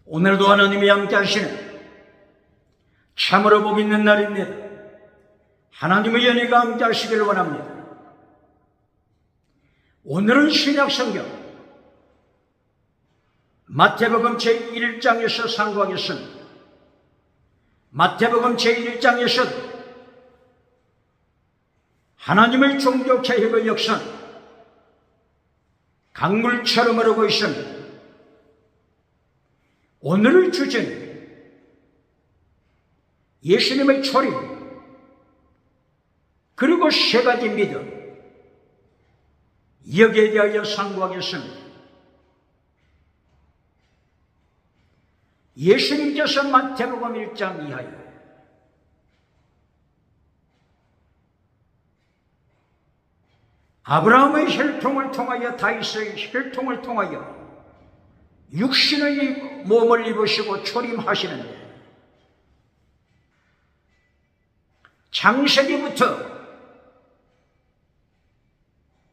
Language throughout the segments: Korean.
오늘도 하나님이 함께 하시는 참으로 복 있는 날입니다. 하나님의 연희가 함께 하시길 원합니다. 오늘은 신약 성경 마태복음 제1장에서 상고하겠습니다. 마태복음 제1장에서 하나님의 종교개혁의 역사는 강물처럼 흐르고 있습니다. 오늘의 주제는 예수님의 초림 그리고 세 가지 믿음, 여기에 대하여 상고하겠습니다. 예수님께서 마태복음 1장 이하에 아브라함의 혈통을 통하여 다윗의 혈통을 통하여 육신의 몸을 입으시고 초림하시는데 창세기부터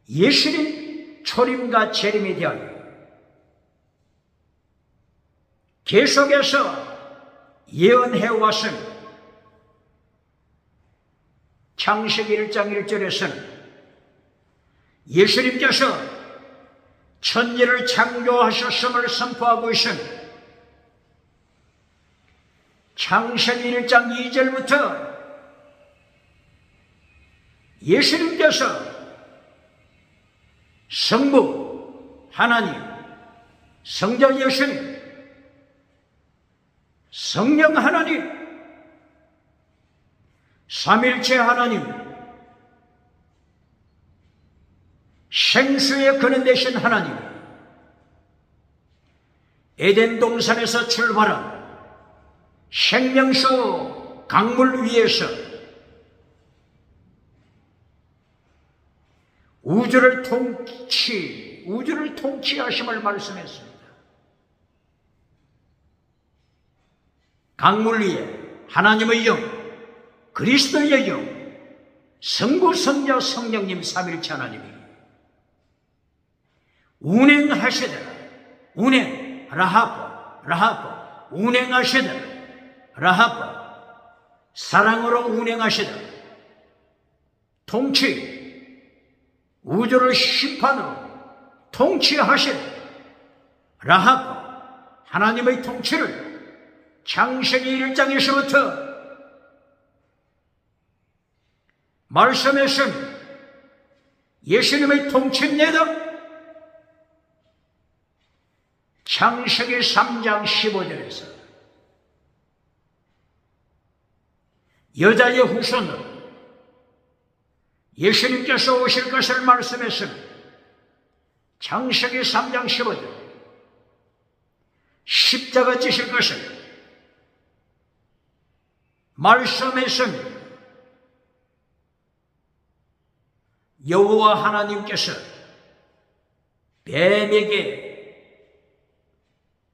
예수님 초림과 재림에 대하여 계속해서 예언해 왔습니다. 창세기 1장 1절에서는 예수님께서 천지를 창조하셨음을 선포하고 있습니다. 창세기 1장 2절부터 예수님께서 성부 하나님, 성자 예수님, 성령 하나님, 삼일체 하나님, 생수의 근원 되신 하나님, 에덴 동산에서 출발한 생명수 강물 위에서 우주를 통치하심을 말씀했습니다. 강물 위에 하나님의 영, 그리스도의 영, 성부, 성자, 성령님 삼일체 하나님이 운행하시더라. 운행, 라하프, 운행하시더라. 라하프, 사랑으로 운행하시더라. 통치, 우주를 심판으로 통치하시더라. 라하프, 하나님의 통치를 창세기 1장에서부터 말씀했습니다. 예수님의 통치입니다. 창세기 3장 15절에서 여자의 후손으로 예수님께서 오실 것을 말씀했습니다. 창세기 3장 15절 십자가 지실 것을 말씀했습니다. 여호와 하나님께서 뱀에게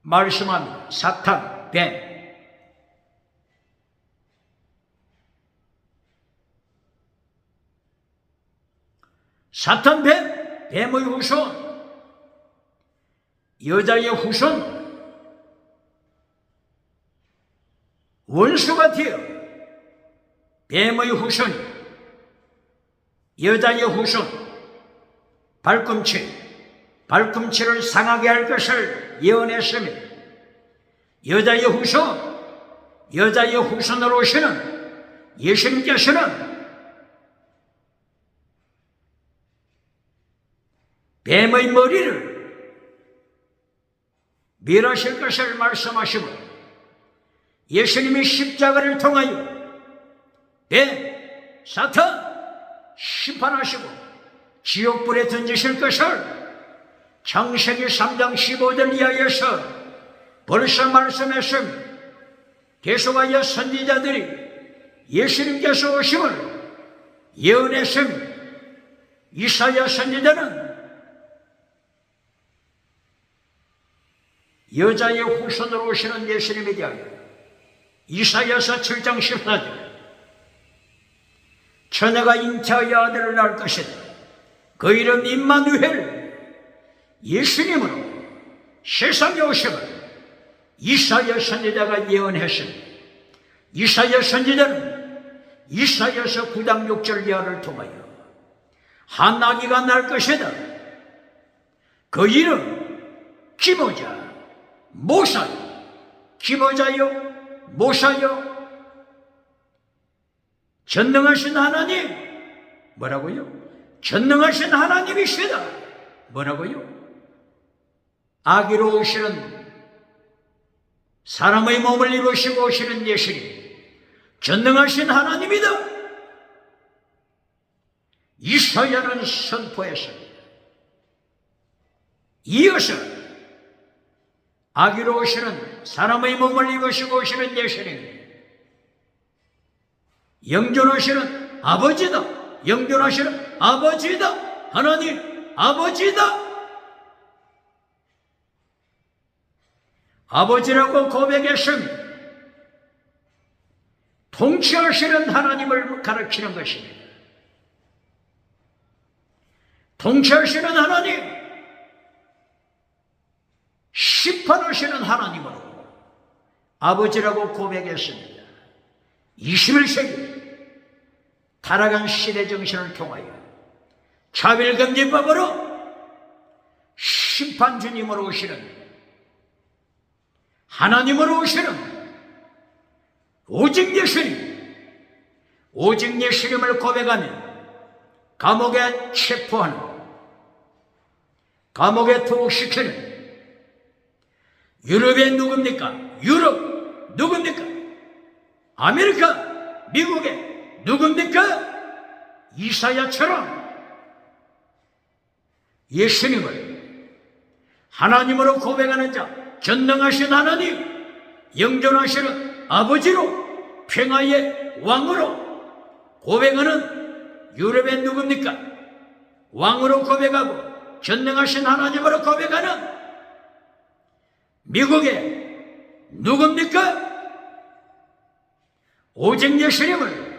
말씀합니다. 사탄, 뱀. 사탄, 뱀의 후손, 여자의 후손, 원수가 되어 뱀의 후손, 여자의 후손, 발꿈치를 상하게 할 것을 예언했습니다. 여자의 후손으로 오시는 예수님께서는 뱀의 머리를 멸하실 것을 말씀하시고 예수님이 십자가를 통하여 뱀, 사탄 심판하시고 지옥불에 던지실 것을 창세기 3장 15절 이하에서 벌써 말씀했습니다. 계속하여 선지자들이 예수님께서 오심을 예언했습니다. 이사야 선지자는 여자의 후손으로 오시는 예수님에 대하여 이사야서 7장 14절 처녀가 잉태하여 아들을 낳을 것이다. 그 이름 임마누엘, 예수님으로 세상에 오심을 이사야 선지자가 예언했습니다. 이사야 선지자는 이사야서 9장 6절 이하를 통하여 한 아기가 날 것이다. 그 이름 기모자 모사요. 기모자요 모사요. 전능하신 하나님. 뭐라고요? 전능하신 하나님이시다. 뭐라고요? 아기로 오시는, 사람의 몸을 입으시고 오시는 예수님, 전능하신 하나님이다. 이사야는 선포했습니다. 이어서 아기로 오시는, 사람의 몸을 입으시고 오시는 예수님, 영존하시는 아버지다. 영존하시는 아버지다. 하나님 아버지다. 아버지라고 고백했습니다. 통치하시는 하나님을 가르치는 것입니다. 통치하시는 하나님, 심판하시는 하나님으로 아버지라고 고백했습니다. 21세기 타락한 시대 정신을 통하여 차별금지법으로 심판주님으로 오시는, 하나님으로 오시는 오직 예수님, 오직 예수님을 고백하면 감옥에 체포하는, 감옥에 투옥시키는, 유럽의 누굽니까? 유럽 누굽니까? 아메리카, 미국의 누굽니까? 이사야처럼 예수님을 하나님으로 고백하는 자, 전능하신 하나님, 영존하시는 아버지로, 평화의 왕으로 고백하는 유럽의 누굽니까? 왕으로 고백하고 전능하신 하나님으로 고백하는 미국의 누굽니까? 오직 예수님을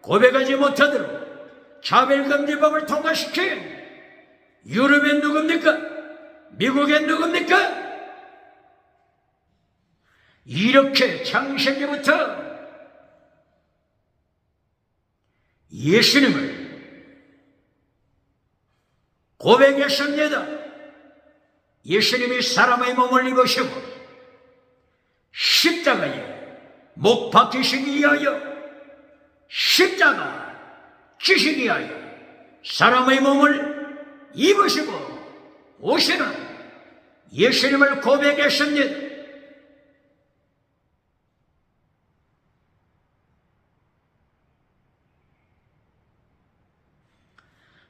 고백하지 못하도록 차별금지법을 통과시킨 유럽의 누굽니까? 미국의 누굽니까? 이렇게 창세기부터 예수님을 고백했습니다. 예수님이 사람의 몸을 입으시고 십자가에 못 박히시기 위하여, 십자가 지시기 위하여 사람의 몸을 입으시고 오시는 예수님을 고백했습니다.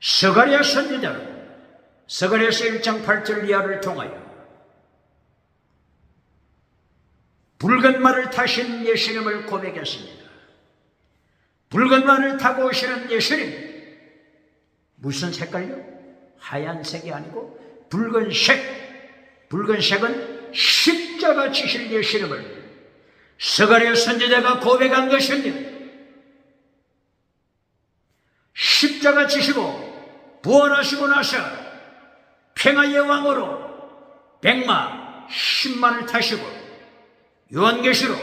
스가랴 선지자는 스가랴서 1장 8절 이하를 통하여 붉은 말을 타신 예수님을 고백했습니다. 붉은 말을 타고 오시는 예수님, 무슨 색깔요? 하얀색이 아니고 붉은색. 붉은색은 십자가 지실 예수님을 스가랴 선지자가 고백한 것입니다. 십자가 지시고 부활하시고 나서 평화의 왕으로 백마 10만을 타시고 요한계시록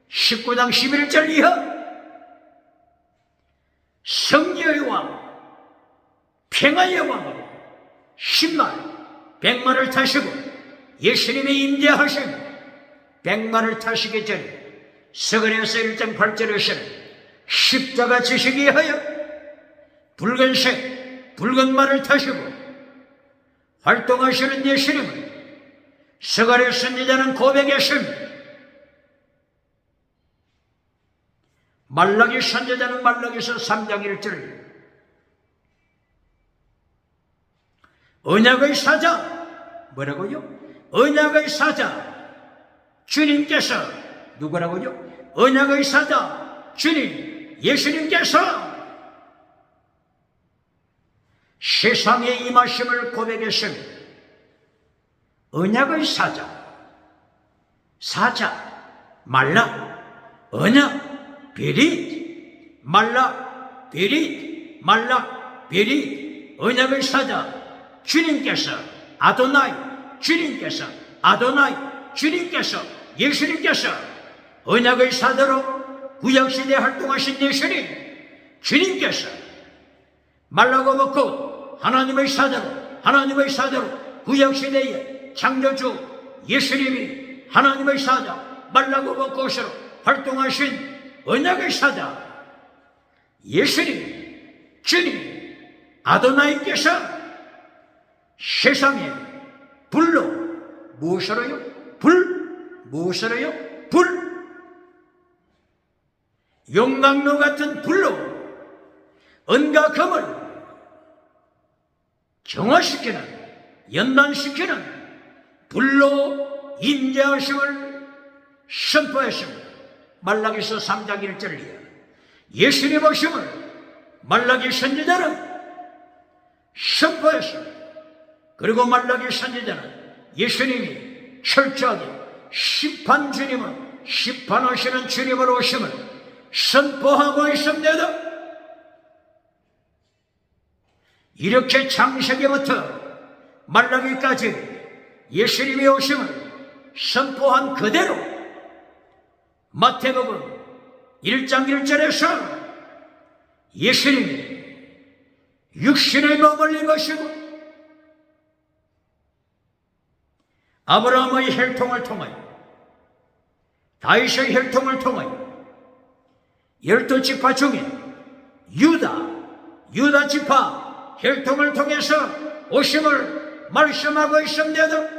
19장 11절 이하 성리의 왕, 평화의 왕으로 10만, 백마를 타시고 예수님의 임재하신 백마를 타시기 전에 스가랴서 1장 8절에서는 십자가 지시기 위하여 붉은색, 붉은 말을 타시고 활동하시는 예수님을 스가랴 선지자는 고백했습니다. 말라기 선지자는 말라기서 3장 1절 언약의 사자, 뭐라고요? 언약의 사자 주님께서, 누구라고요? 언약의 사자 주님 예수님께서 세상에 임하심을 고백했습니다. 언약의 사자, 말라, 언약, 비릿, 말라, 비릿, 말라, 비릿, 언약의 사자 주님께서, 아도나이, 주님께서, 아도나이, 주님께서, 예수님께서 언약의 사도로 구약시대에 활동하신 예수님, 주님께서 말라고 먹고 하나님의 사도로 구약시대에 창조주 예수님이 하나님의 사자 말라고 먹고서로 활동하신 언약의 사자 예수님, 주님, 아도나이께서 세상에 불로 무엇으로요? 무엇으로요? 용광로 같은 불로 은과 금을 정화시키는, 연단시키는 불로 임재하심을 선포했습니다. 말라기서 3장 1절이에요. 예수님 오심을 말라기 선지자는 선포했습니다. 그리고 말라기 선지자는 예수님이 철저하게 심판하시는 주님을 오심을 선포하고 있습니다. 이렇게 창세기부터 말라기까지 예수님이 오심을 선포한 그대로 마태복음 1장 1절에서 예수님이 육신의 몸을 입으시고 아브라함의 혈통을 통하여 다윗의 혈통을 통하여 12지파 중에 유다 지파 혈통을 통해서 오심을 말씀하고 있습니다.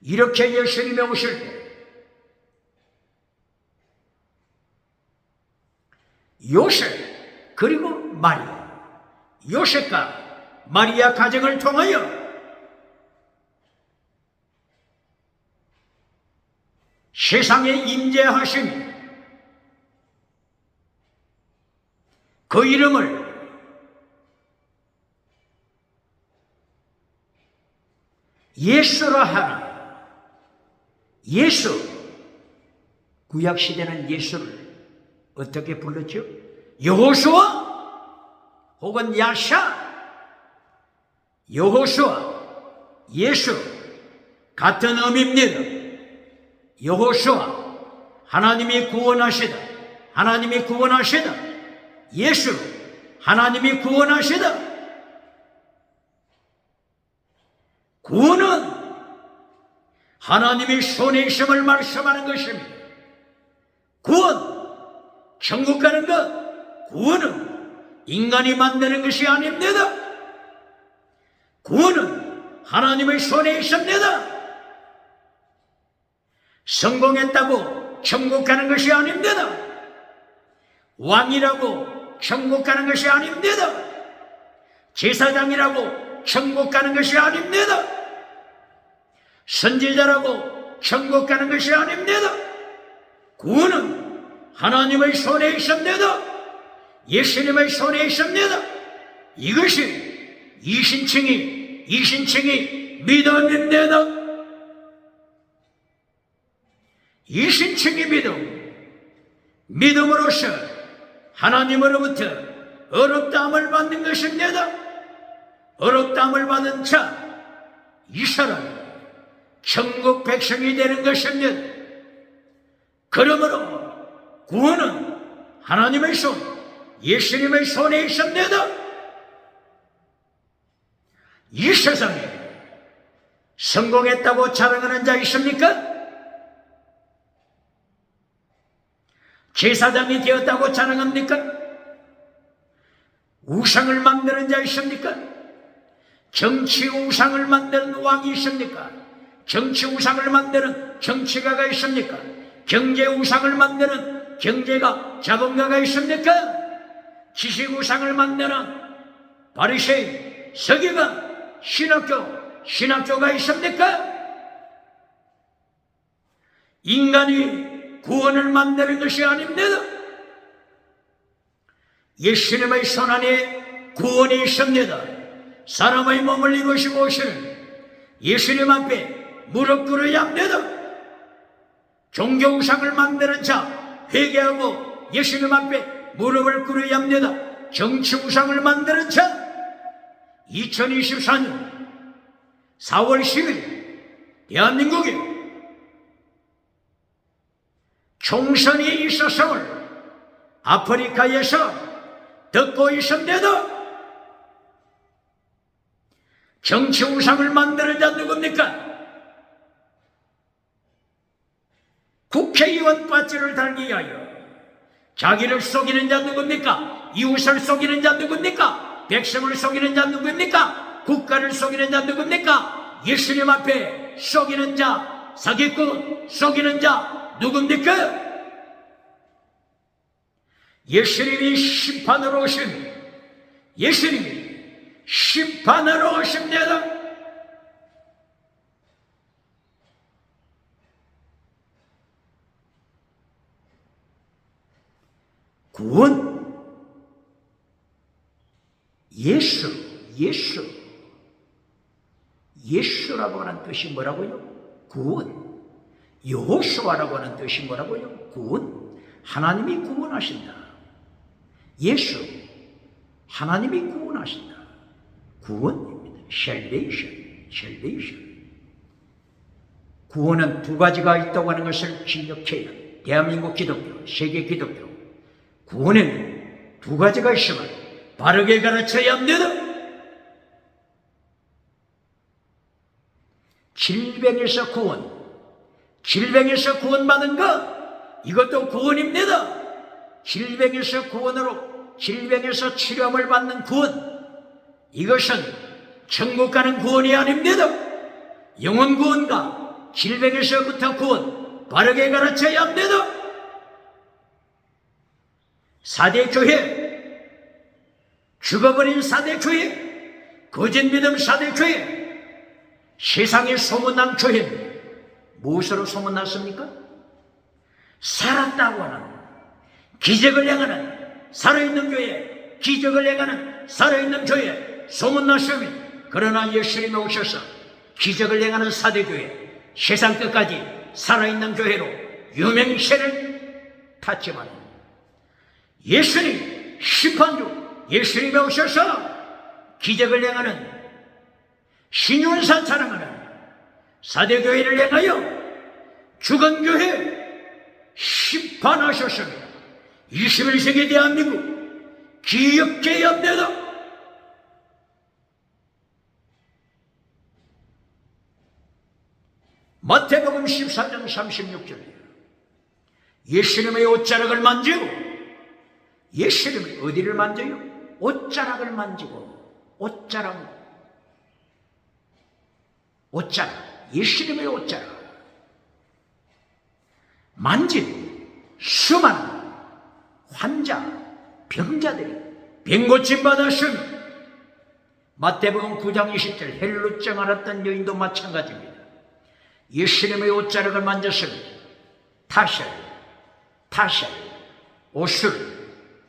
이렇게 예수님이 오실 때 요셉 그리고 마리아, 요셉과 마리아 가정을 통하여 세상에 임재하신 그 이름을 예수라 하라. 예수, 구약시대는 예수를 어떻게 불렀죠? 여호수아 혹은 야샤, 여호수아, 예수 같은 의미입니다. 여호수아, 하나님이 구원하시다. 예수, 하나님이 구원하시다. 구원은 하나님이 손에 있음을 말씀하는 것입니다. 구원, 천국 가는 것, 구원은 인간이 만드는 것이 아닙니다. 구원은 하나님의 손에 있습니다. 성공했다고 천국 가는 것이 아닙니다. 왕이라고 천국 가는 것이 아닙니다. 제사장이라고 천국 가는 것이 아닙니다. 선지자라고 천국 가는 것이 아닙니다. 구원은 하나님의 손에 있습니다. 예수님의 손에 있습니다. 이것이 이신칭이 믿음입니다. 이신칭이 믿음으로써 하나님으로부터 어렵다함을 받는 것입니다. 어렵다함을 받은 자, 이 사람은 천국 백성이 되는 것입니다. 그러므로 구원은 하나님의 손, 예수님의 손에 있습니다. 이 세상에 성공했다고 자랑하는 자 있습니까? 제사장이 되었다고 자랑합니까? 우상을 만드는 자 있습니까? 정치 우상을 만드는 왕이 있습니까? 정치 우상을 만드는 정치가가 있습니까? 경제 우상을 만드는 자본가가 있습니까? 지식 우상을 만드는 바리새인, 서기관, 신학교가 있습니까? 인간이 구원을 만드는 것이 아닙니다. 예수님의 손 안에 구원이 있습니다. 사람의 몸을 입으시고 오시는 예수님 앞에 무릎 꿇어야 합니다. 종교 우상을 만드는 자 회개하고 예수님 앞에 무릎을 꿇어야 합니다. 정치 우상을 만드는 자 2024년 4월 10일 대한민국에 총선이 있었음을 아프리카에서 듣고 있습니다. 정치 우상을 만드는 자 누굽니까? 국회의원 배지를 달기 위하여 자기를 속이는 자 누굽니까? 이웃을 속이는 자 누굽니까? 백성을 속이는 자 누굽니까? 국가를 속이는 자 누굽니까? 예수님 앞에 속이는 자, 사기꾼 속이는 자 누굽니까? 예수님이 심판으로 오십니다. 예수님이 심판으로 오십니다. 구원, 예수라고 하는 뜻이 뭐라고요? 구원. 여호수아라고 하는 뜻이 뭐라고요? 구원. 하나님이 구원하신다. 예수, 하나님이 구원하신다. 구원입니다. salvation. 구원은 두 가지가 있다고 하는 것을 기억해야 합니다. 대한민국 기독교, 세계 기독교, 구원에는 두 가지가 있음을 바르게 가르쳐야 합니다. 질병에서 구원받은 것, 이것도 구원입니다. 질병에서 치료함을 받는 구원, 이것은 천국 가는 구원이 아닙니다. 영혼 구원과 질병에서부터 구원, 바르게 가르쳐야 합니다. 4대 교회, 죽어버린 4대 교회, 거짓 믿음 4대 교회, 세상에 소문난 교회입니다. 무엇으로 소문났습니까? 살았다고 하는, 기적을 행하는 살아있는 교회, 기적을 행하는 살아있는 교회 소문났습니다. 그러나 예수님이 오셔서 기적을 행하는 4대 교회, 세상 끝까지 살아있는 교회로 유명세를 탔지만 예수님 심판주, 예수님이 오셔서 기적을 행하는 신윤산 사랑하는 4대 교회를 행하여 죽은 교회 심판하셨습니다. 21세기 대한민국 기억해야 합니다. 마태복음 14장 36절에 예수님의 옷자락을 만지고, 예수님이 어디를 만져요? 옷자락을 만지고, 옷자락, 예수님의 옷자락 만진 수많은 환자, 병자들이 병고침 받았습니다. 마태복음 9장 20절 헬루증 앓았던 여인도 마찬가지입니다. 예수님의 옷자락을 만졌습니다. 타셀,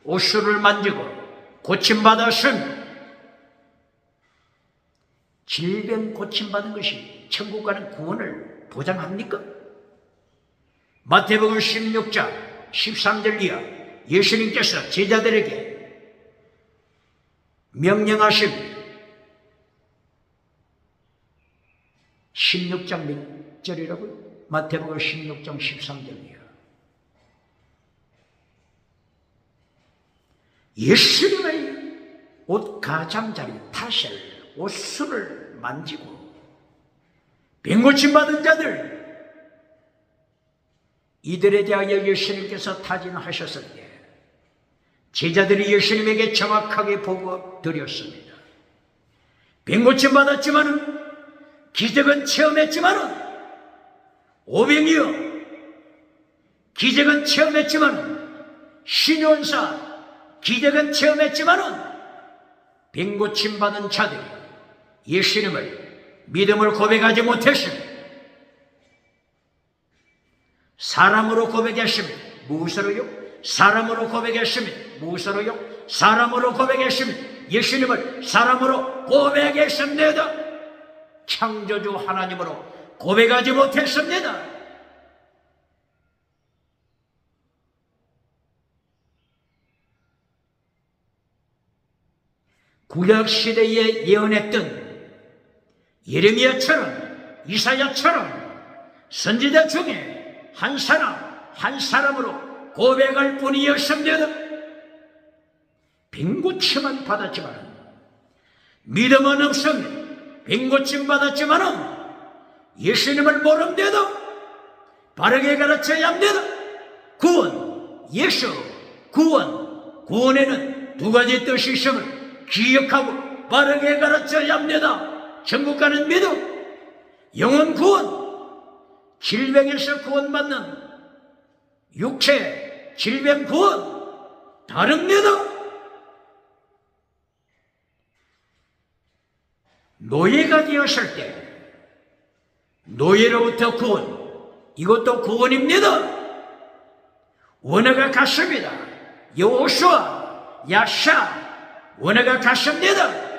옷술을 만지고 고침받았습니다. 질병 고침받은 것이 천국 가는 구원을 보장합니까? 마태복음 16장 13절 이하 예수님께서 제자들에게 명령하십니다. 16장 몇 절이라고요? 마태복음 16장 13절 이하. 예수님의 옷 가장자리 타셀, 옷술을 만지고 병고침 받은 자들, 이들에 대하여 예수님께서 타진하셨을 때 제자들이 예수님에게 정확하게 보고 드렸습니다. 병고침 받았지만은, 기적은 체험했지만은, 오병이어 기적은 체험했지만은, 신원사 기적은 체험했지만은, 병고침 받은 자들이 예수님을 믿음을 고백하지 못했습니다. 사람으로 고백했습니다. 무엇으로요? 사람으로 고백했습니다. 무엇으로요? 사람으로 고백했습니다. 예수님을 사람으로 고백했습니다. 창조주 하나님으로 고백하지 못했습니다. 구약시대에 예언했던 예레미야처럼 이사야처럼 선지자 중에 한 사람으로 고백할 뿐이었습니다. 빈고침은 받았지만 믿음은 없으면 빈고침 받았지만 예수님을 모른데도 바르게 가르쳐야 합니다. 구원, 예수, 구원에는 두 가지 뜻이 있음을 기억하고 바르게 가르쳐야 합니다. 천국 가는 믿음, 영혼 구원, 질병에서 구원받는 육체 질병 구원 다릅니다. 노예가 되었을 때 노예로부터 구원, 이것도 구원입니다. 원어가 같습니다. 여호수아, 야샤, 원어가 같습니다.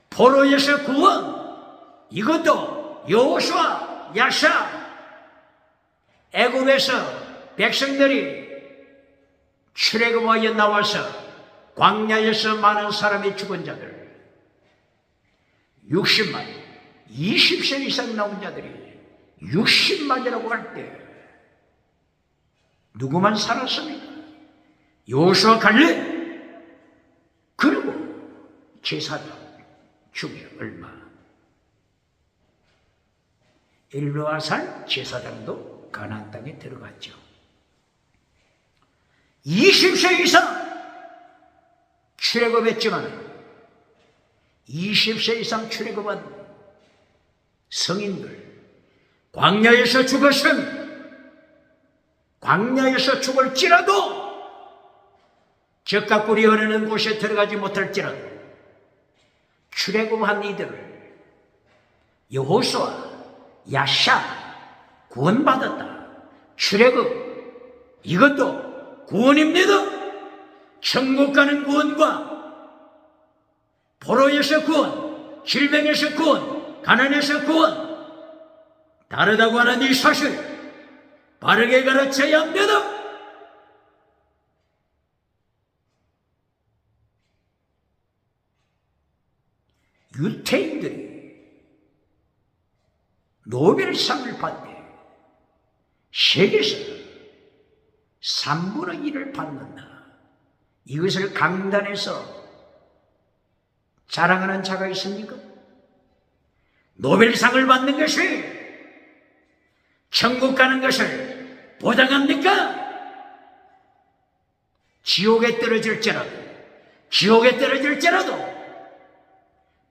포로에서 구원, 이것도 여호수아, 야샤. 애굽에서 백성들이 출애굽하여 나와서 광야에서 많은 사람이 죽은 자들 60만, 20세 이상 나온 자들이 60만이라고 할 때 누구만 살았습니까? 여호수아 갈렙, 그리고 제사장 중에 얼마? 엘르아살 제사장도 가나안 땅에 들어갔죠. 20세 이상 출애굽했지만 20세 이상 출애굽한 성인들 광야에서 죽을지라도 젖가꿀이 흐르는 곳에 들어가지 못할지라도 출애굽한 이들을 여호수아, 야샤 구원받았다. 출애굽, 이것도 구원입니다. 천국 가는 구원과 포로에서 구원, 질병에서 구원, 가난에서 구원 다르다고 하는 이 사실 바르게 가르쳐야 합니다. 유태인들이 노벨상을 받되 세계에서 3분의 1을 받는다. 이것을 강단에서 자랑하는 자가 있습니까? 노벨상을 받는 것이 천국 가는 것을 보장합니까? 지옥에 떨어질지라도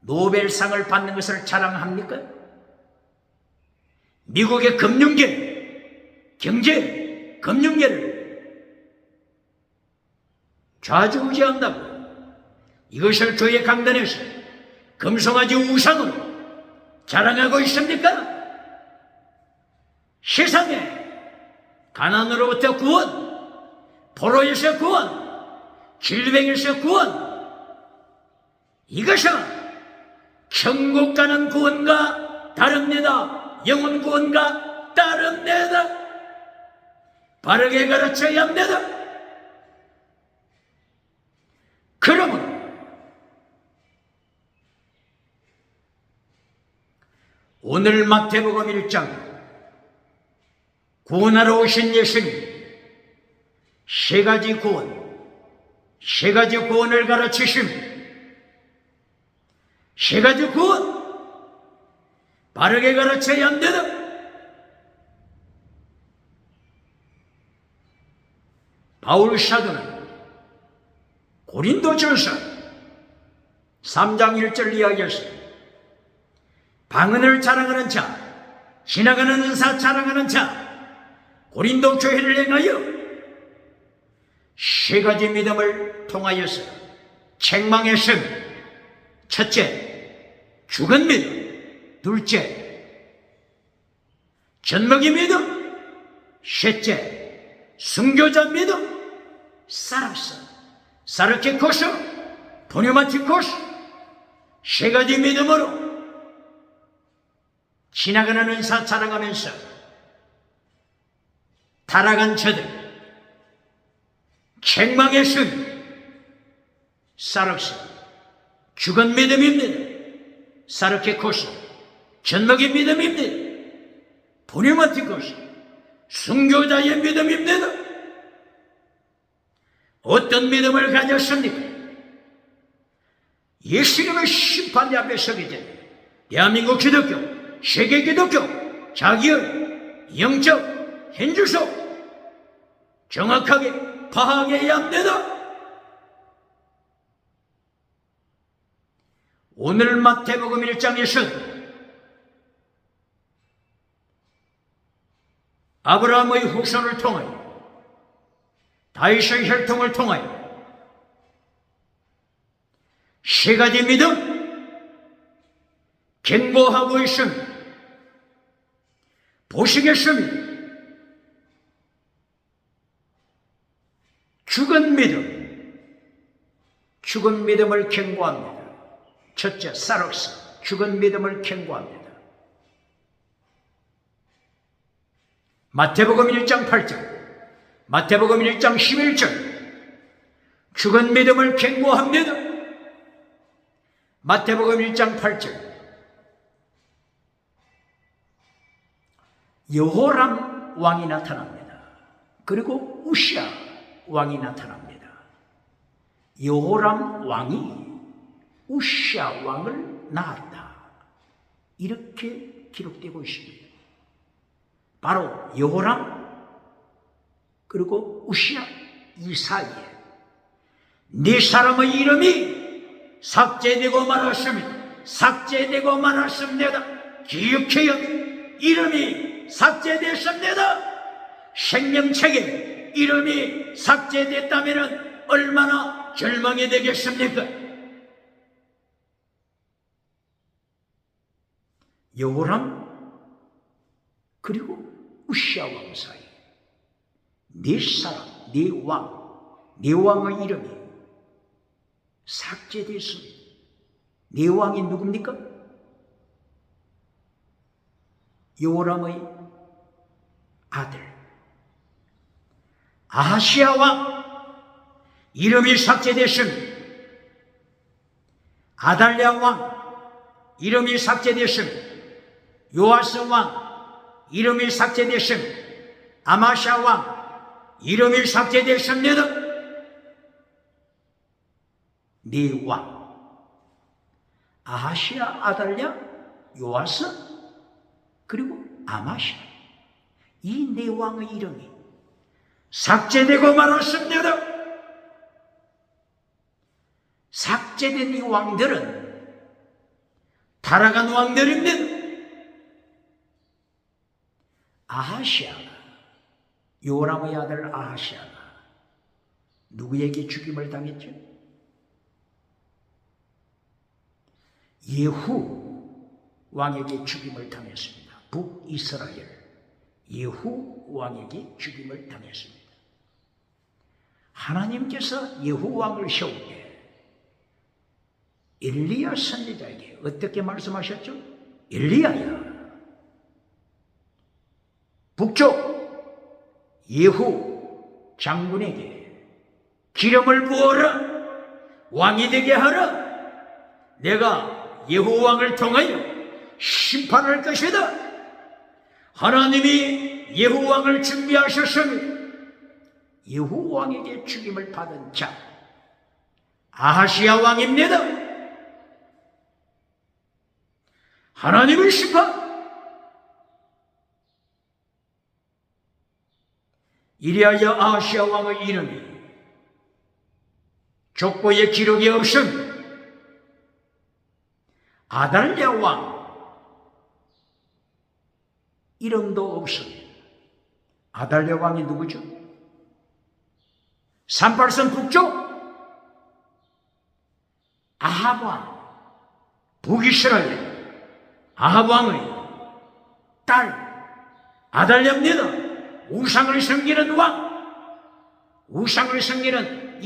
노벨상을 받는 것을 자랑합니까? 미국의 금융계를 좌지우지한다고 이것을 교회 강단에서 금송아지 우상으로 자랑하고 있습니까? 세상에 가난으로부터 구원, 포로에서 구원, 질병에서 구원, 이것은 천국 가는 구원과 다릅니다. 영혼 구원과 다릅니다. 바르게 가르쳐야 합니다. 그러므로 오늘 마태복음 1장 구원하러 오신 예수님 세 가지 구원을 가르치심, 세 가지 구원 바르게 가르쳐야 합니다. 바울 사도는 고린도전서 3장 1절 이야기했습니다. 방언을 자랑하는 자, 지나가는 은사 자랑하는 자, 고린도 교회를 행하여 세 가지 믿음을 통하여서 책망했음. 첫째, 죽은 믿음. 둘째, 젖먹이 믿음. 셋째, 순교자 믿음. 사르케코스, 포뉴마티코스. 세 가지 믿음으로 지나가는 은사 자랑하면서 타락한 저들, 책망의 순, 사르스, 죽은 믿음입니다. 사르케코스, 전먹이 믿음입니다. 보리마티코스, 순교자의 믿음입니다. 어떤 믿음을 가졌습니까? 예수님의 심판대 앞에 서게 되면 대한민국 기독교, 세계 기독교, 자기의 영적 현주소 정확하게 파악해야 합니다. 오늘 마태복음 1장에서는 아브라함의 후손을 통하여 다윗의 혈통을 통하여 세 가지 믿음 경고하고 있습니다. 보시겠습니다. 죽은 믿음을 경고합니다. 첫째, 사록스, 죽은 믿음을 경고합니다. 마태복음 1장 8절, 마태복음 1장 11절, 죽은 믿음을 경고합니다. 마태복음 1장 8절, 여호람 왕이 나타납니다. 그리고 우시아 왕이 나타납니다. 여호람 왕이 우시아 왕을 낳았다. 이렇게 기록되고 있습니다. 바로 여호람 그리고 우시아 이 사이에 네 사람의 이름이 삭제되고 말았습니다. 삭제되고 말았습니다. 기억해요. 이름이 삭제됐습니다. 생명책에 이름이 삭제됐다면 얼마나 절망이 되겠습니까? 여호람 그리고 우시아 왕 사이 네 사람, 네 왕의 이름이 삭제됐습니다. 네 왕이 누굽니까? 여호람의 아들 아하시아 왕 이름이 삭제됐습니다. 아달랴 왕 이름이 삭제됐습니다. 요아스 왕 이름이 삭제됐습니다. 아마샤 왕 이름이 삭제됐습니다. 네 왕 아하시아, 아달랴, 요아스 그리고 아마샤 이 네 왕의 이름이 삭제되고 말았습니다. 삭제된 이 왕들은 타락한 왕들입니다. 아하시아가 요람의 아들 아하시아가 누구에게 죽임을 당했죠? 예후 왕에게 죽임을 당했습니다. 북이스라엘 예후 왕에게 죽임을 당했습니다. 하나님께서 예후 왕을 세울 때 엘리야 선지자에게 어떻게 말씀하셨죠? 엘리야야 북쪽 예후 장군에게 기름을 부어라 왕이 되게 하라. 내가 예후 왕을 통하여 심판할 것이다. 하나님이 예후 왕을 준비하셨습니다. 예후 왕에게 죽임을 받은 자 아하시아 왕입니다. 하나님의 심판. 이리하여 아하시아 왕의 이름이 족보에 기록이 없습니다. 아달랴 왕 이름도 없습니다. 아달랴 왕이 누구죠? 38선 북쪽 아합 왕 북이스라엘 아합 왕의 딸 아달랴입니다. 우상을 섬기는 왕, 우상을 섬기는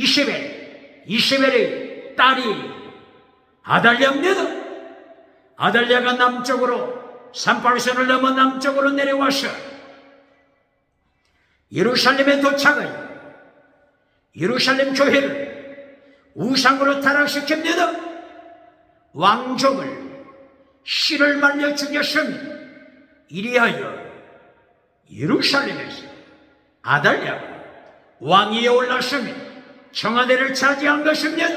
이세벨의 딸이 아달랴입니다. 아달랴가 남쪽으로 38선을 넘어 남쪽으로 내려와서 예루살렘에 도착하여 예루살렘 교회를 우상으로 타락시킵니다. 왕족을 씨를 말려 죽였으니 이리하여 예루살렘에서 아달랴가 왕위에 올랐으며 청와대를 차지한 것입니다.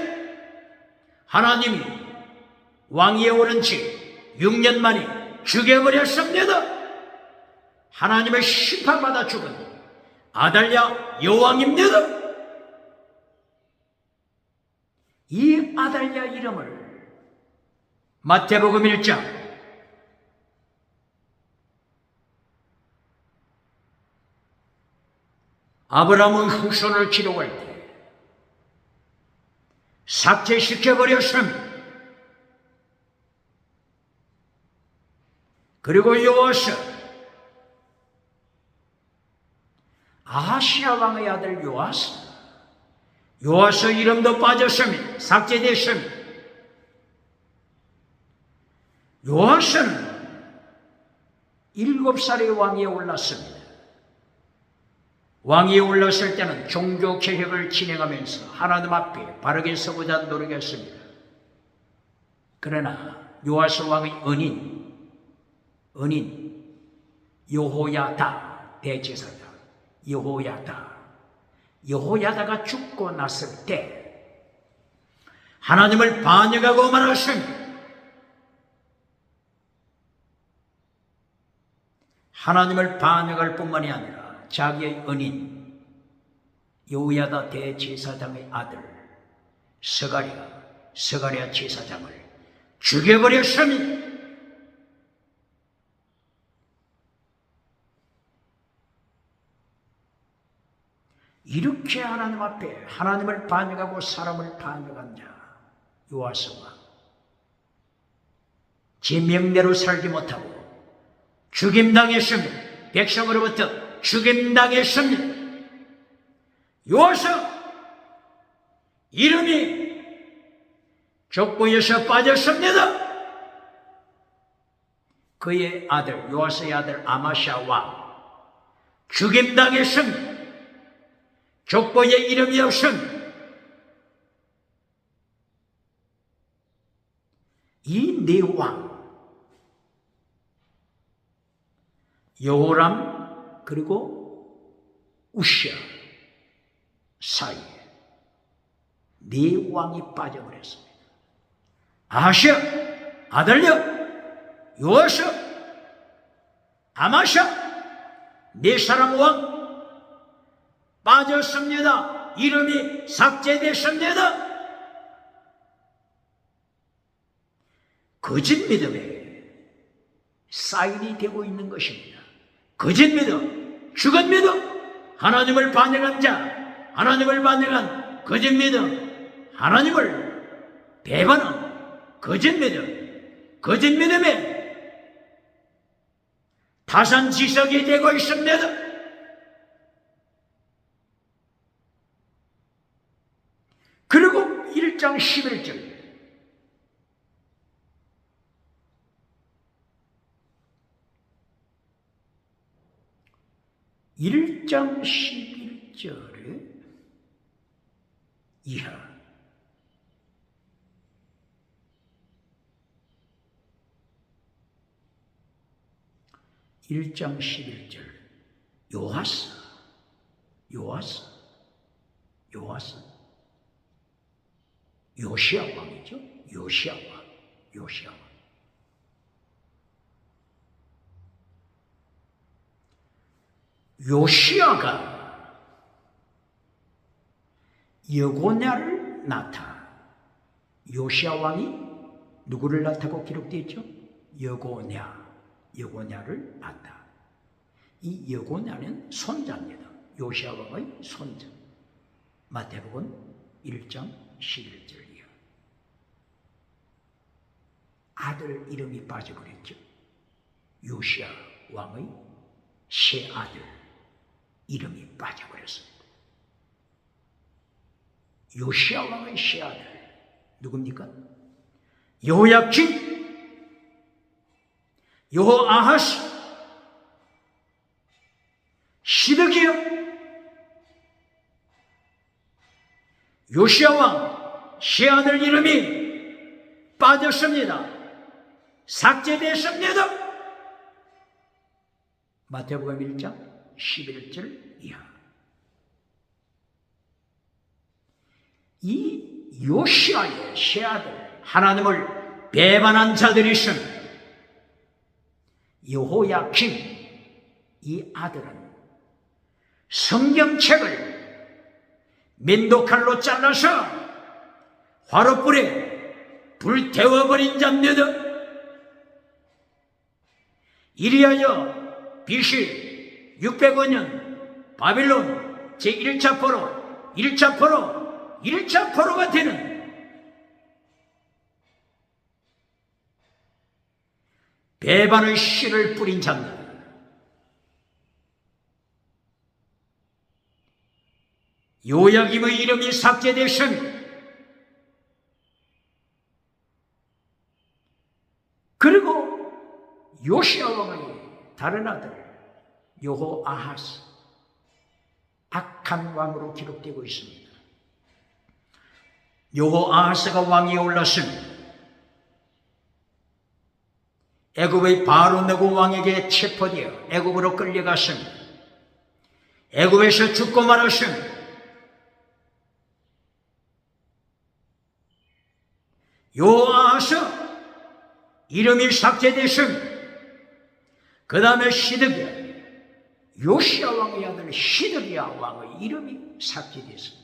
하나님이 왕위에 오른 지 6년 만에 죽여버렸습니다. 하나님의 심판받아 죽은 아달랴 여왕입니다. 이 아달랴 이름을 마태복음 1장 아브라함의 후손을 기록할 때 삭제시켜버렸습니다. 그리고 요아스, 아하시아 왕의 아들 요아스 이름도 빠졌습니다. 삭제됐습니다. 요아스는 7살의 왕위에 올랐습니다. 왕위에 올랐을 때는 종교개혁을 진행하면서 하나님 앞에 바르게 서고자 노력했습니다. 그러나 요아스 왕의 은인 여호야다 대제사장 여호야다가 죽고 났을 때 하나님을 반역하고 말았습니다. 하나님을 반역할 뿐만이 아니라 자기의 은인 여호야다 대제사장의 아들 스가랴 제사장을 죽여버렸습니다. 이렇게 하나님 앞에 하나님을 반역하고 사람을 반역한 자 요아스와 제 명대로 살지 못하고 죽임당했습니다. 백성으로부터 죽임당했습니다. 요아스 이름이 족보에서 빠졌습니다. 그의 아들 요아스의 아들 아마샤와 죽임당했습니다. 족보에 이름이 없습니다. 이 네 왕 여호람 그리고 우시아 사이에 네 왕이 빠져버렸습니다. 아하시아, 아달랴, 요아스, 아마샤 네 사람 왕 빠졌습니다. 이름이 삭제됐습니다. 거짓 믿음에 사인이 되고 있는 것입니다. 거짓 믿음, 죽은 믿음, 하나님을 반역한 자, 하나님을 반역한 거짓 믿음, 하나님을 배반한 거짓 믿음, 거짓 믿음에 타산지석이 되고 있습니다. 그리고 1장 11절 이하 1장 11절 요아스 요시야 왕이죠. 요시야 왕. 요시야가 여고냐를 낳다. 요시야 왕이 누구를 낳다고 기록되어 있죠? 여고냐를 낳다. 이 여고냐는 손자입니다. 요시야 왕의 손자. 마태복음 1장 11절이요. 아들 이름이 빠져버렸죠. 요시야 왕의 세 아들 이름이 빠져버렸습니다. 요시야 왕의 세 아들 누굽니까? 여호야킨, 여호아하스, 시드기야. 요시야 왕 세 아들 이름이 빠졌습니다. 삭제됐습니다. 마태복음 1장 11절 이하. 이 요시아의 세 아들, 하나님을 배반한 자들이 있음. 여호야kim 이 아들은 성경책을 면도칼로 잘라서 화롯불에 불태워버린 자입니다. 이리하여 BC 605년 바빌론 제1차 포로, 1차 포로가 되는 배반의 씨를 뿌린 자입니다. 요야김의 이름이 삭제되신, 그리고 요시야 왕의 다른 아들 여호아하스, 악한 왕으로 기록되고 있습니다. 여호아하스가 왕위에 올랐습니다. 애굽의 바로 네고 왕에게 체포되어 애굽으로 끌려갔습니다. 애굽에서 죽고 말았습니다. 여호아하스 이름이 삭제됐습니다. 그 다음에 시드기야, 요시야 왕의 아들 시드기야 왕의 이름이 삭제됐습니다.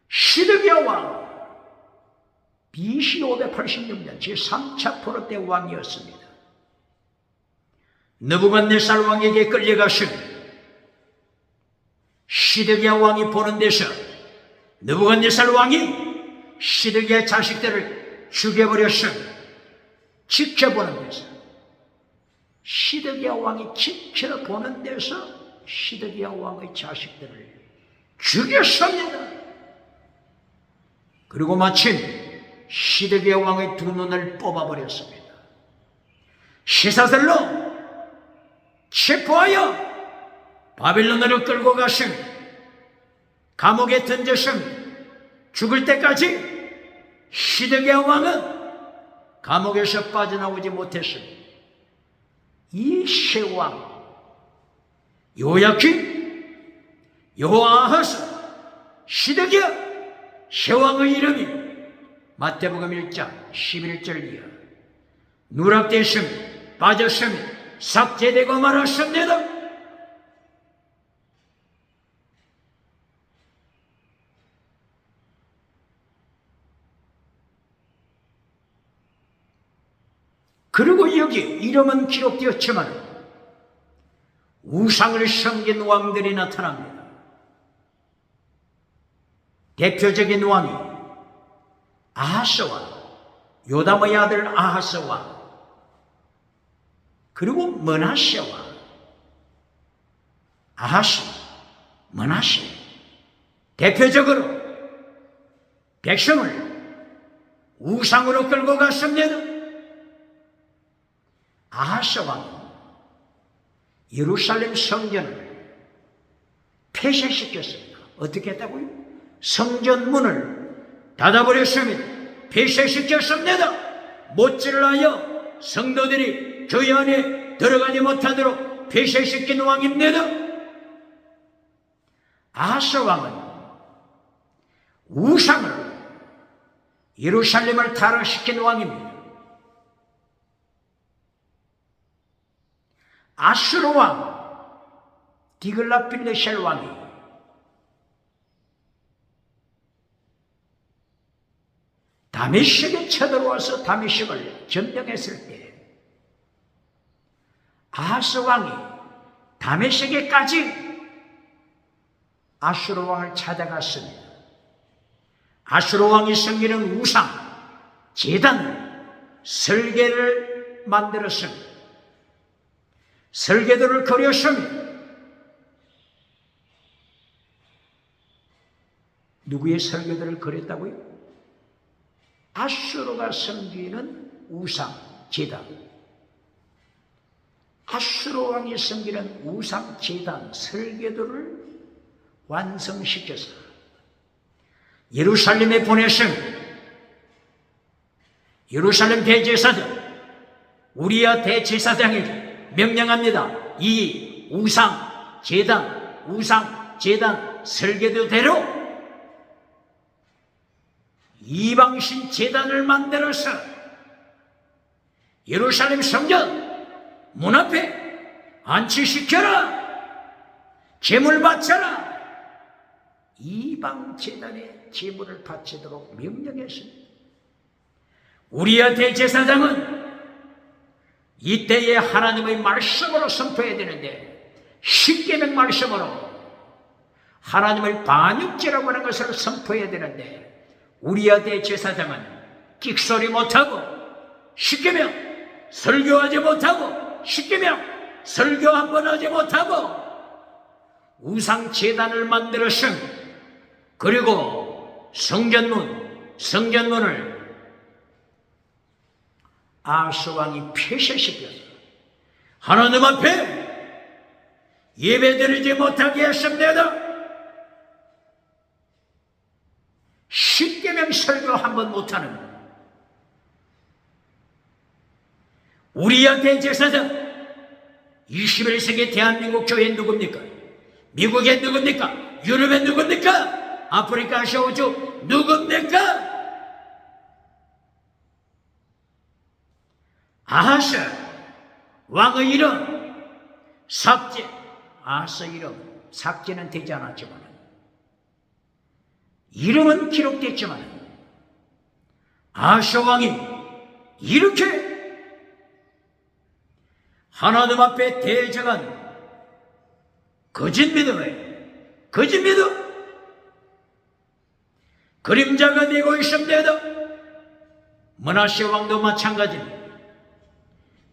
시드기야 왕 BC 586년 제3차 포로 때 왕이었습니다. 느부갓네살 왕에게 끌려갔습니다. 시드기야 왕이 보는 데서 느부갓네살 왕이 시드기야 자식들을 죽여버렸습니다. 지켜보는 데서, 시드기야 왕이 지켜보는 데서 시드기야 왕의 자식들을 죽였습니다. 그리고 마침 시드기야 왕의 두 눈을 뽑아버렸습니다. 시사들로 체포하여 바빌론으로 끌고 갔습니다. 감옥에 던졌습니다. 죽을 때까지 시드기야 왕은 감옥에서 빠져나오지 못했습니다. 이 세 왕, 요야kim, 여호아하스, 시드기야, 세 왕의 이름이 마태복음 1장 11절 이하 누락됐습니다. 빠졌습니다. 삭제되고 말았습니다. 그리고 여기 이름은 기록되었지만 우상을 섬긴 왕들이 나타납니다. 대표적인 왕이 아하스 왕, 요담의 아들 아하스 왕, 그리고 므낫세 왕. 아하스, 므낫세, 대표적으로 백성을 우상으로 끌고 갔습니다. 아하스 왕은 예루살렘 성전을 폐쇄시켰습니다. 어떻게 했다고요? 성전문을 닫아버렸습니다. 폐쇄시켰습니다. 못질을 하여 성도들이 교회 안에 들어가지 못하도록 폐쇄시킨 왕입니다. 아하스 왕은 우상을, 예루살렘을 타락시킨 왕입니다. 아수르 왕, 디글라필레셀 왕이 다메섹에 쳐들어와서 다메섹을 점령했을 때 아하스 왕이 다메섹에까지 아수르 왕을 찾아갔습니다. 아수르 왕이 섬기는 우상, 제단을, 설계를 만들었습니다. 설계도를 그렸습니다. 누구의 설계도를 그렸다고요? 아수르가 섬기는 우상, 제단, 아수르 왕이 섬기는 우상, 제단, 설계도를 완성시켜서 예루살렘에 보내신 예루살렘 대제사장 우리야 대제사장에게 명령합니다. 이 우상 제단 설계도대로 이방신 제단을 만들어서 예루살렘 성전 문 앞에 안치시켜라. 제물 바쳐라. 이방 제단에 제물을 바치도록 명령했습니다. 우리야 대제사장은 이때에 하나님의 말씀으로 선포해야 되는데 십계명 말씀으로 하나님의 반역죄라고 하는 것을 선포해야 되는데 우리야 대제사장은 끽소리 못하고 십계명 설교하지 못하고 십계명 설교 한번 하지 못하고 우상 제단을 만들었음. 그리고 성전문을 아하스왕이 폐쇄시켜서 하나님 앞에 예배드리지 못하게 했습니다. 십계명 설교 한번 못하는 우리야 대제사장 21세기 대한민국 교회 누굽니까? 미국에 누굽니까? 유럽에 누굽니까? 아프리카, 아시아우주 누굽니까? 아하스 왕의 이름 삭제. 아하스 이름 삭제는 되지 않았지만 이름은 기록됐지만 아하스 왕이 이렇게 하나님 앞에 대적한 거짓 믿음에 그림자가 되고 있습니다. 므낫세 왕도 마찬가지입니다.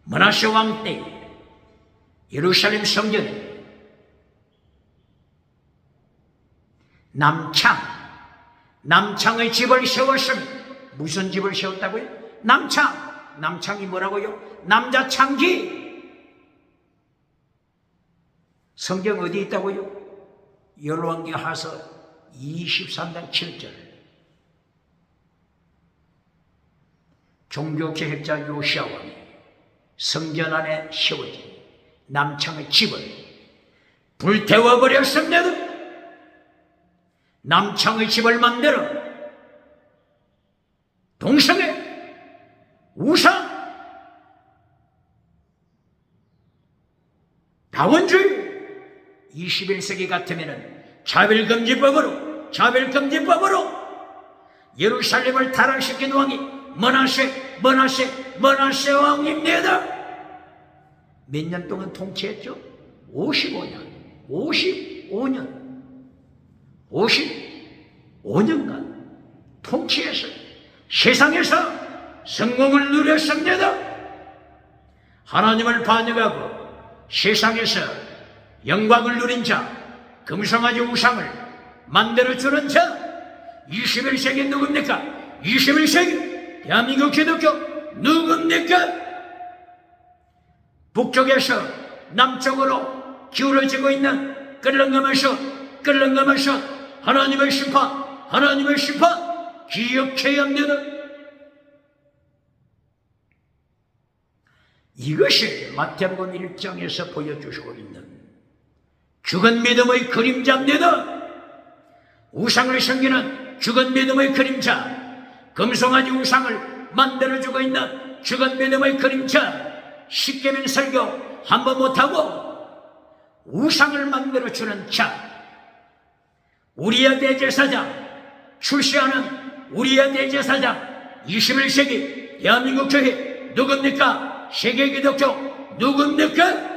므낫세 왕 때 예루살렘 성전에 남창의 집을 세웠습니다. 무슨 집을 세웠다고요? 남창이 뭐라고요? 남자 창기. 성경 어디 있다고요? 열왕기하서 23장 7절. 종교개혁자 요시야 왕이 성전 안에 세워진 남창의 집을 불태워버렸습니다. 남창의 집을 만들어 동성애, 우상, 다원주의 21세기 같으면 차별금지법으로 예루살렘을 타락시킨 왕이 므낫세 왕입니다. 몇 년 동안 통치했죠? 55년간 통치해서 세상에서 성공을 누렸습니다. 하나님을 반역하고 세상에서 영광을 누린 자, 금송아지 우상을 만들어주는 자, 21세기 누굽니까? 21세기 대한민국 기독교 누굽니까? 북쪽에서 남쪽으로 기울어지고 있는 끌렁가면서 하나님의 심판 기억해야 합니다. 이것이 마태복음 1장에서 보여주시고 있는 죽은 믿음의 그림자입니다. 우상을 섬기는 죽은 믿음의 그림자, 금송아지 우상을 만들어주고 있는 죽은 믿음의 그림자, 십계명 설교 한번 못하고 우상을 만들어주는 자, 우리야 대제사장 출세하는 우리야 대제사장 21세기 대한민국 교회 누굽니까? 세계 기독교 누굽니까?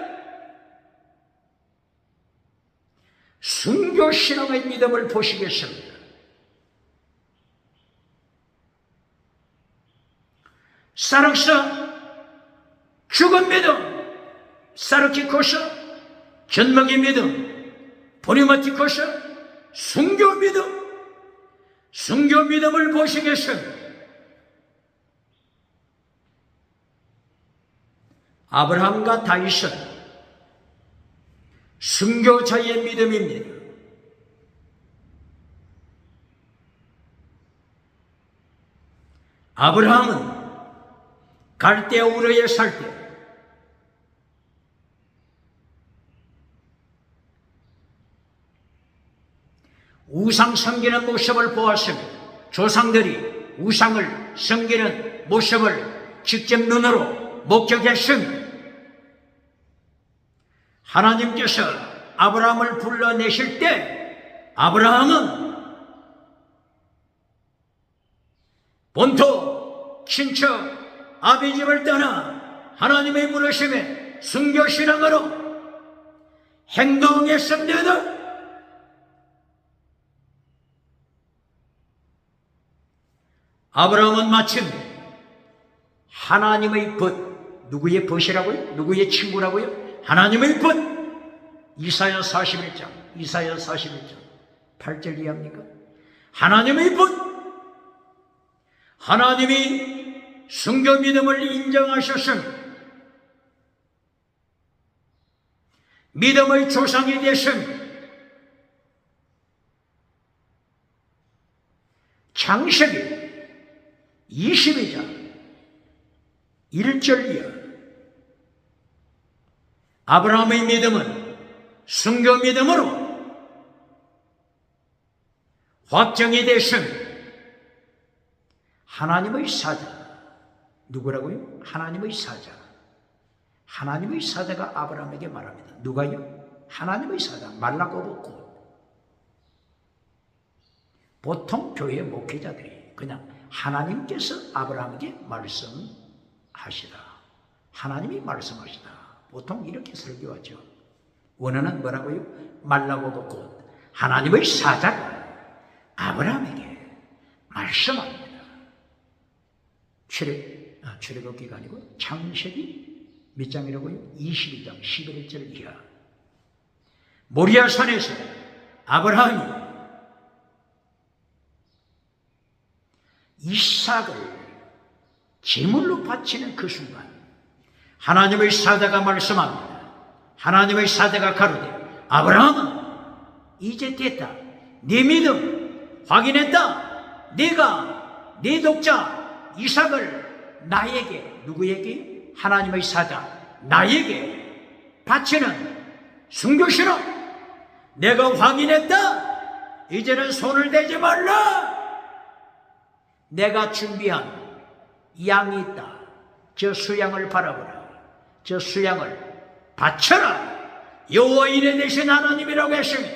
순교신앙의 믿음을 보시겠습니다. 사륵사 죽은 믿음, 사르키코스 견먹이 믿음, 보리마티코스 순교 믿음을 보시겠습니다. 아브라함과 다윗은 순교자의 믿음입니다. 아브라함은 갈대아 우르에 살 때 우상 섬기는 모습을 보았으며 조상들이 우상을 섬기는 모습을 직접 눈으로 목격했으며 하나님께서 아브라함을 불러내실 때 아브라함은 본토 친척 아비 집을 떠나 하나님의 부르심에 순교신앙으로 행동했습니다. 아브라함은 마침 하나님의 벗, 누구의 벗이라고요? 누구의 친구라고요? 하나님의 벗. 이사야 41장 8절 이해합니까? 하나님의 벗. 하나님이 순교 믿음을 인정하셨으며 믿음의 조상이 되셨으며 창세기 22장 1절 이하 아브라함의 믿음은 순교 믿음으로 확정이 됐으며 하나님의 사자, 누구라고요? 하나님의 사자. 하나님의 사자가 아브라함에게 말합니다. 누가요? 하나님의 사자, 말라고 곧. 보통 교회 목회자들이 그냥 하나님께서 아브라함에게 말씀하시다. 하나님이 말씀하시다. 보통 이렇게 설교하죠. 원어는 뭐라고요? 말라고 곧. 하나님의 사자가 아브라함에게 말씀합니다. 출애굽기가 아니고 창세기 몇 장이라고요? 22장 11절 이하. 모리아 산에서 아브라함이 이삭을 제물로 바치는 그 순간 하나님의 사자가 말씀합니다. 하나님의 사자가 가로되 아브라함아 이제 됐다. 네 믿음 확인했다. 네가 네 독자 이삭을 나에게, 누구에게? 하나님의 사자 나에게 바치는 순교시로 내가 확인했다. 이제는 손을 대지 말라. 내가 준비한 양이 있다. 저 수양을 바라보라. 저 수양을 바쳐라. 여호와 이레 되신 하나님이라고 했으며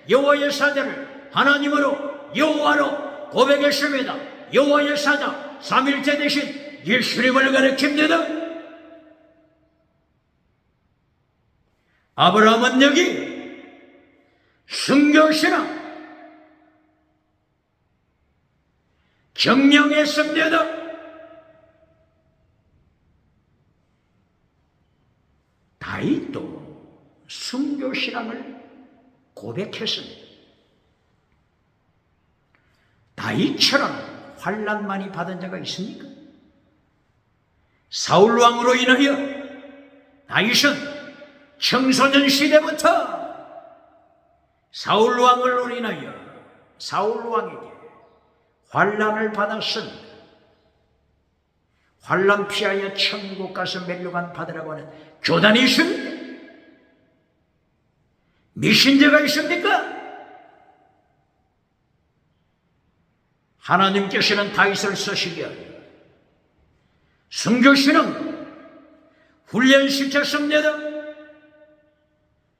여호와의 사자를 하나님으로 여호와로 고백했습니다. 여호와의 사자 삼일째 되신 예수님을 가리킵니다. 아브라함은 여기 순교신앙 경영했습니다. 다윗도 순교신앙을 고백했습니다. 다윗처럼 환난 많이 받은 자가 있습니까? 사울 왕으로 인하여 다윗은 청소년 시대부터 사울 왕으로 인하여 사울 왕에게 환난을 받았습니다. 환난 피하여 천국 가서 멸류관 받으라고 하는 교단이 있습니까? 미신자가 있습니까? 하나님께서는 다윗을 쓰시기 하여 순교신앙 훈련시켰습니다.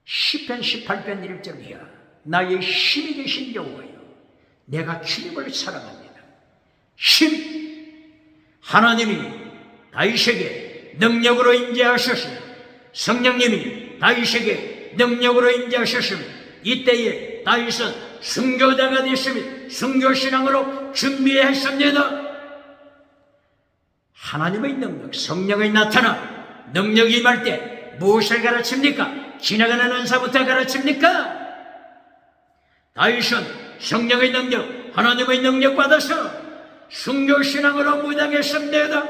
시편 18편 1절 이하 나의 힘이 되신 여호와여 내가 주님을 사랑합니다. 힘 하나님이 다윗에게 능력으로 임재하셨으며 성령님이 다윗에게 능력으로 임재하셨으며 이때에 다윗은 순교자가 됐으며 순교신앙으로 준비했습니다. 하나님의 능력, 성령의 나타나 능력이 임할 때 무엇을 가르칩니까? 지나가는 은사부터 가르칩니까? 다윗은 성령의 능력, 하나님의 능력 받아서 순교신앙으로 무장했습니다.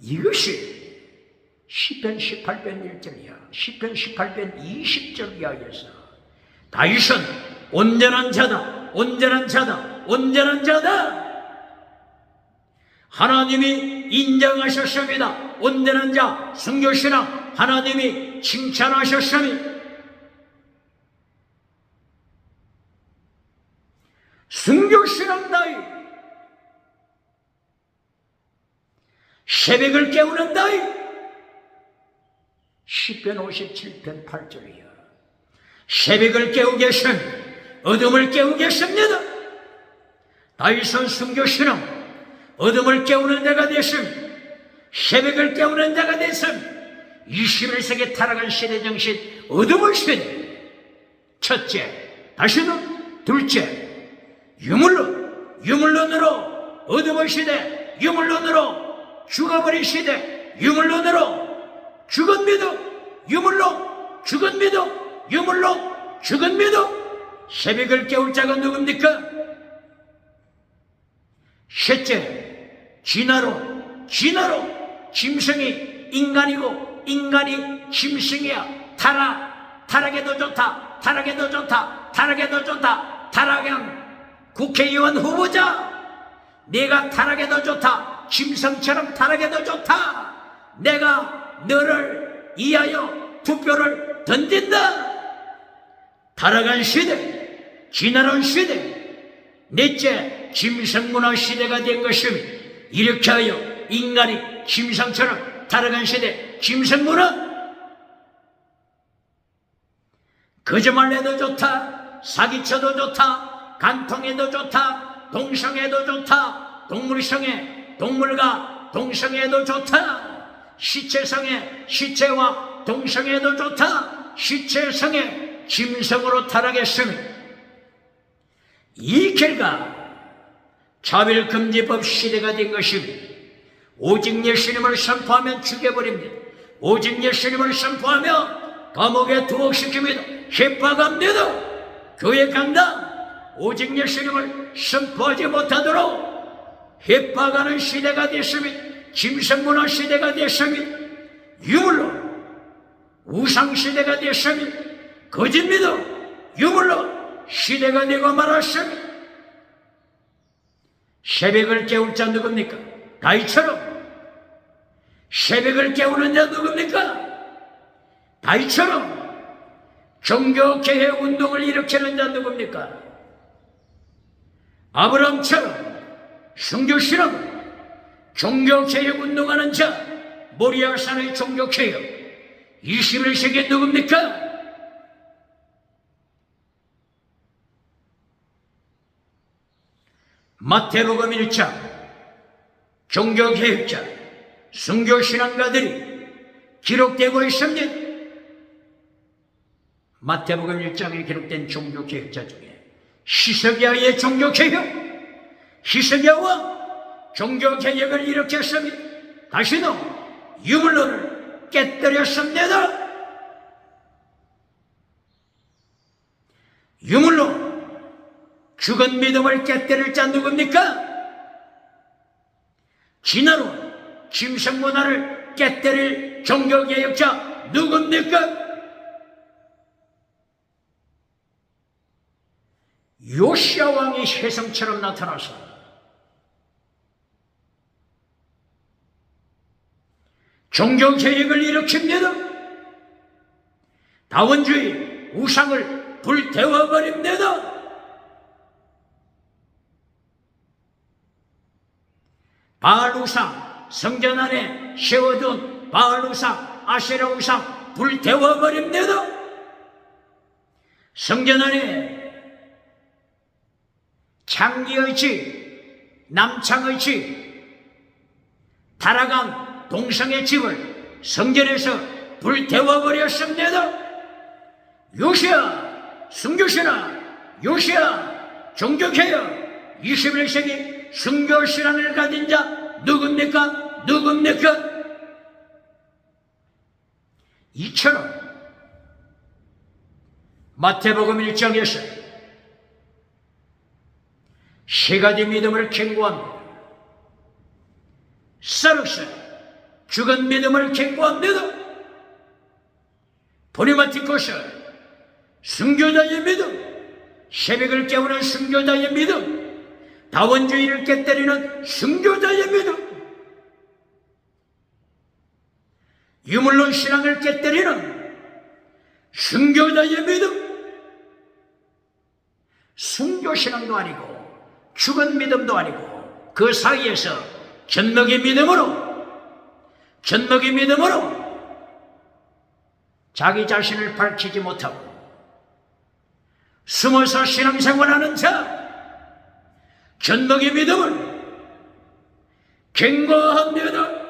이것이 시편 18편 1절 이하, 시편 18편 20절 이하에서 다윗은 온전한 자다, 온전한 자다, 온전한 자다. 하나님이 인정하셨습니다. 온전한 자 순교신앙 하나님이 칭찬하셨습니다. 순교신앙다이 새벽을 깨우는다이 시편 57편 8절이요. 새벽을 깨우겠습니다. 어둠을 깨우겠습니다. 다윗은 순교신앙 어둠을 깨우는 자가 됐습니다. 새벽을 깨우는 자가 됐습니다. 21세기 타락한 시대 정신 어둠의 시대. 첫째, 다시는 둘째, 유물론으로 어둠의 시대, 유물론으로 죽어버린 시대, 유물론으로 죽은 믿음, 유물론 죽은 믿음, 유물론 죽은 믿음. 새벽을 깨울 자가 누굽니까? 셋째, 진화로 짐승이 인간이고 인간이 짐승이야. 타락에도 좋다. 타락한 국회의원 후보자, 내가 타락해도 좋다. 짐승처럼 타락해도 좋다. 내가 너를 위하여 투표를 던진다. 타락한 시대, 진화론 시대. 넷째, 짐승문화 시대가 된 것입니다. 이렇게 하여 인간이 짐승처럼 타락한 시대, 짐승문화. 거짓말해도 좋다. 사기쳐도 좋다. 간통해도 좋다. 동성애도 좋다. 동물성애, 동물과 동성애도 좋다. 시체성애, 시체와 동성애도 좋다. 시체성애, 짐승으로 타락했으니 이 결과 차별금지법 시대가 된 것입니다. 오직 예수님을 선포하면 죽여버립니다. 오직 예수님을 선포하면 감옥에 투옥시킵니다. 협박합니다. 교회 강당 오직 예수님을 선포하지 못하도록 협박하는 시대가 됐습니다. 짐승문화 시대가 됐습니다. 유물로 우상 시대가 됐습니다. 거짓 믿음 유물로 시대가 되고 말았습니다. 새벽을 깨울 자 누굽니까? 다윗처럼. 새벽을 깨우는 자 누굽니까? 다윗처럼. 종교개혁 운동을 일으키는 자 누굽니까? 아브라함처럼. 순교신앙 종교개혁 운동하는 자, 모리아산의 종교개혁. 21세기 누굽니까? 마태복음 1장 종교개혁자, 순교신앙가들이 기록되고 있습니다. 마태복음 1장에 기록된 종교개혁자 중에 히스기야의 종교개혁, 히스기야와 종교개혁을 일으켰습니다. 다시는 유물론을 깨뜨렸습니다. 유물론, 죽은 믿음을 깨뜨릴 자 누굽니까? 진화론, 짐승문화를 깨뜨릴 종교개혁자 누굽니까? 요시야 왕이 혜성처럼 나타나서 종교개혁을 일으킵니다. 다원주의 우상을 불태워버립니다. 바알 우상, 성전 안에 세워둔 바알 우상, 아세라 우상 불태워버립니다. 성전 안에 창기의 집, 남창의 집, 타락한 동성의 집을 성전에서 불태워버렸습니다. 요시야, 순교신앙, 요시야, 종교개혁, 21세기 순교신앙을 가진 자 누굽니까? 누굽니까? 이처럼 마태복음 1장에서 세 가지 믿음을 경고합니다. 사르스, 죽은 믿음을 경고합니다. 보리마티코스, 순교자의 믿음, 새벽을 깨우는 순교자의 믿음, 다원주의를 깨뜨리는 순교자의 믿음, 유물론 신앙을 깨뜨리는 순교자의 믿음, 순교신앙도 아니고 죽은 믿음도 아니고 그 사이에서 견먹의 믿음으로 자기 자신을 밝히지 못하고 숨어서 신앙생활하는 자, 견먹의 믿음을 경고합니다.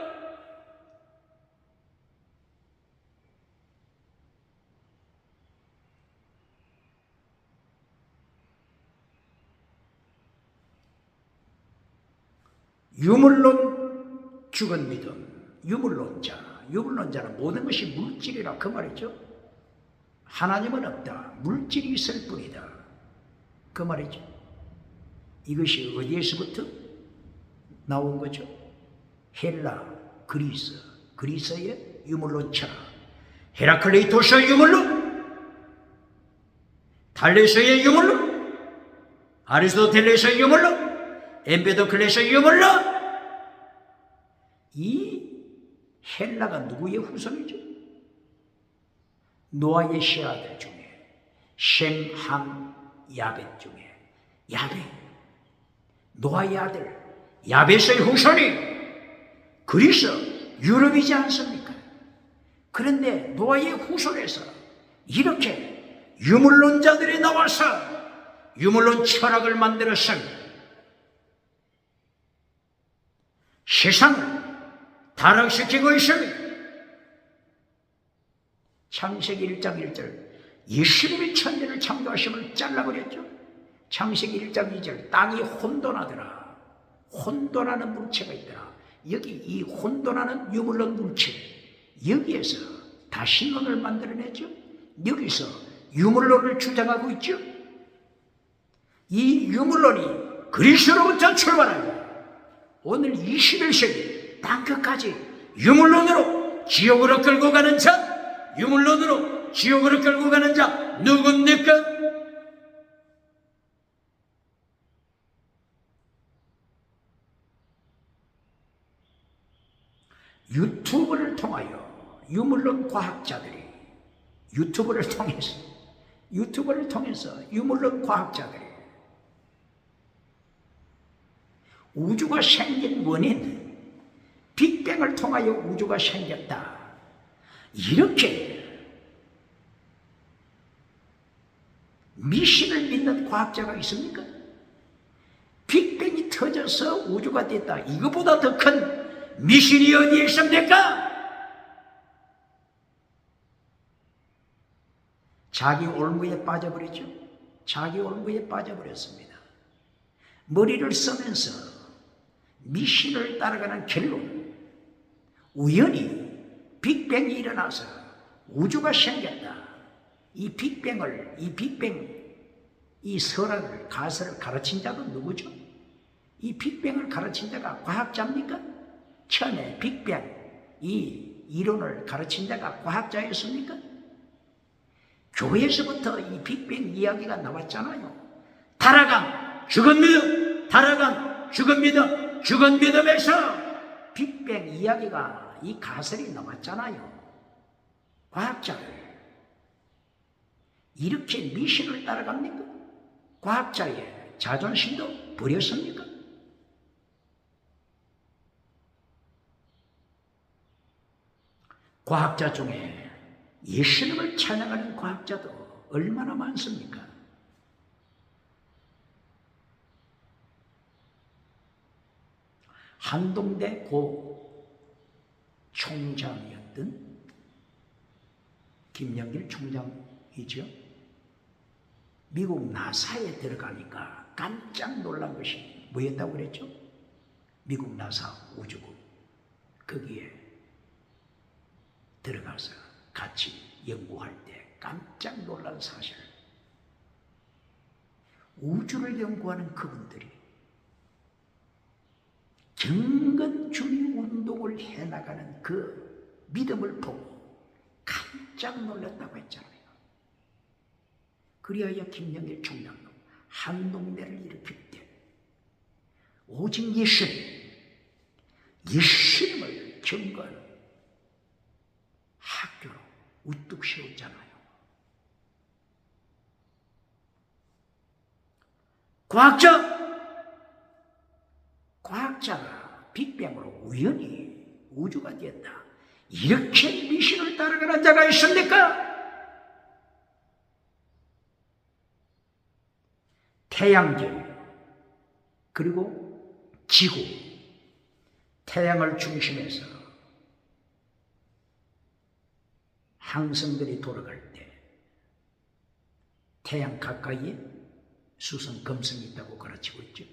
유물론 죽은 믿음, 유물론자는 모든 것이 물질이라 그 말이죠. 하나님은 없다, 물질이 있을 뿐이다, 그 말이죠. 이것이 어디에서부터 나온 거죠? 헬라, 그리스의 유물론자, 헤라클레이토스의 유물론, 탈레스의 유물론, 아리스토텔레스의 유물론, 엠베도클레스의 유물론. 이 헬라가 누구의 후손이죠? 노아의 시아들 중에 셈, 함, 야벳 중에 야벳, 노아의 아들 야벳의 후손이 그리스 유럽이지 않습니까? 그런데 노아의 후손에서 이렇게 유물론자들이 나와서 유물론 철학을 만들어서 세상을 타락시키고 있습니다. 창세기 1장 1절, 예수님이 천지를 창조하심을 잘라버렸죠. 창세기 1장 2절, 땅이 혼돈하더라. 혼돈하는 물체가 있더라. 여기 이 혼돈하는 유물론 물체, 여기에서 다신론을 만들어냈죠. 여기서 유물론을 주장하고 있죠. 이 유물론이 그리스로부터 출발하고 오늘 21세기 땅끝까지 유물론으로 지옥으로 끌고 가는 자, 유물론으로 지옥으로 끌고 가는 자 누굽니까? 유튜브를 통하여 유물론 과학자들이 유튜브를 통해서 유물론 과학자들이 우주가 생긴 원인, 빅뱅을 통하여 우주가 생겼다, 이렇게 미신을 믿는 과학자가 있습니까? 빅뱅이 터져서 우주가 됐다, 이거보다 더 큰 미신이 어디에 있습니까? 자기 올무에 빠져버렸죠. 자기 올무에 빠져버렸습니다. 머리를 쓰면서 미신을 따라가는 결론, 우연히 빅뱅이 일어나서 우주가 생겼다, 이 빅뱅, 이 설학을, 가설을 가르친 자도 누구죠? 이 빅뱅을 가르친 자가 과학자입니까? 처음에 빅뱅, 이 이론을 가르친 자가 과학자였습니까? 교회에서부터 이 빅뱅 이야기가 나왔잖아요. 타락한 죽은 믿음, 타락한 죽은 믿음, 죽은 믿음에서 빅뱅 이야기가, 이 가설이 나왔잖아요. 과학자를 이렇게 미신을 따라갑니까? 과학자의 자존심도 버렸습니까? 과학자 중에 예수님을 찬양하는 과학자도 얼마나 많습니까? 한동대 고 총장이었던 김영길 총장이죠. 미국 나사에 들어가니까 깜짝 놀란 것이 뭐였다고 그랬죠? 미국 나사 우주국, 거기에 들어가서 같이 연구할 때 깜짝 놀란 사실, 우주를 연구하는 그분들이 정근주의 운동을 해나가는 그 믿음을 보고 깜짝 놀랐다고 했잖아요. 그리하여 김영길 총장도 한동대를 일으킬 때 오직 예수님을 경거하는 학교로 우뚝 세웠잖아요. 과학자가 빅뱅으로 우연히 우주가 되었다. 이렇게 미신을 따라가는 자가 있습니까? 태양계 그리고 지구, 태양을 중심해서 항성들이 돌아갈 때 태양 가까이에 수성, 금성이 있다고 가르치고 있죠.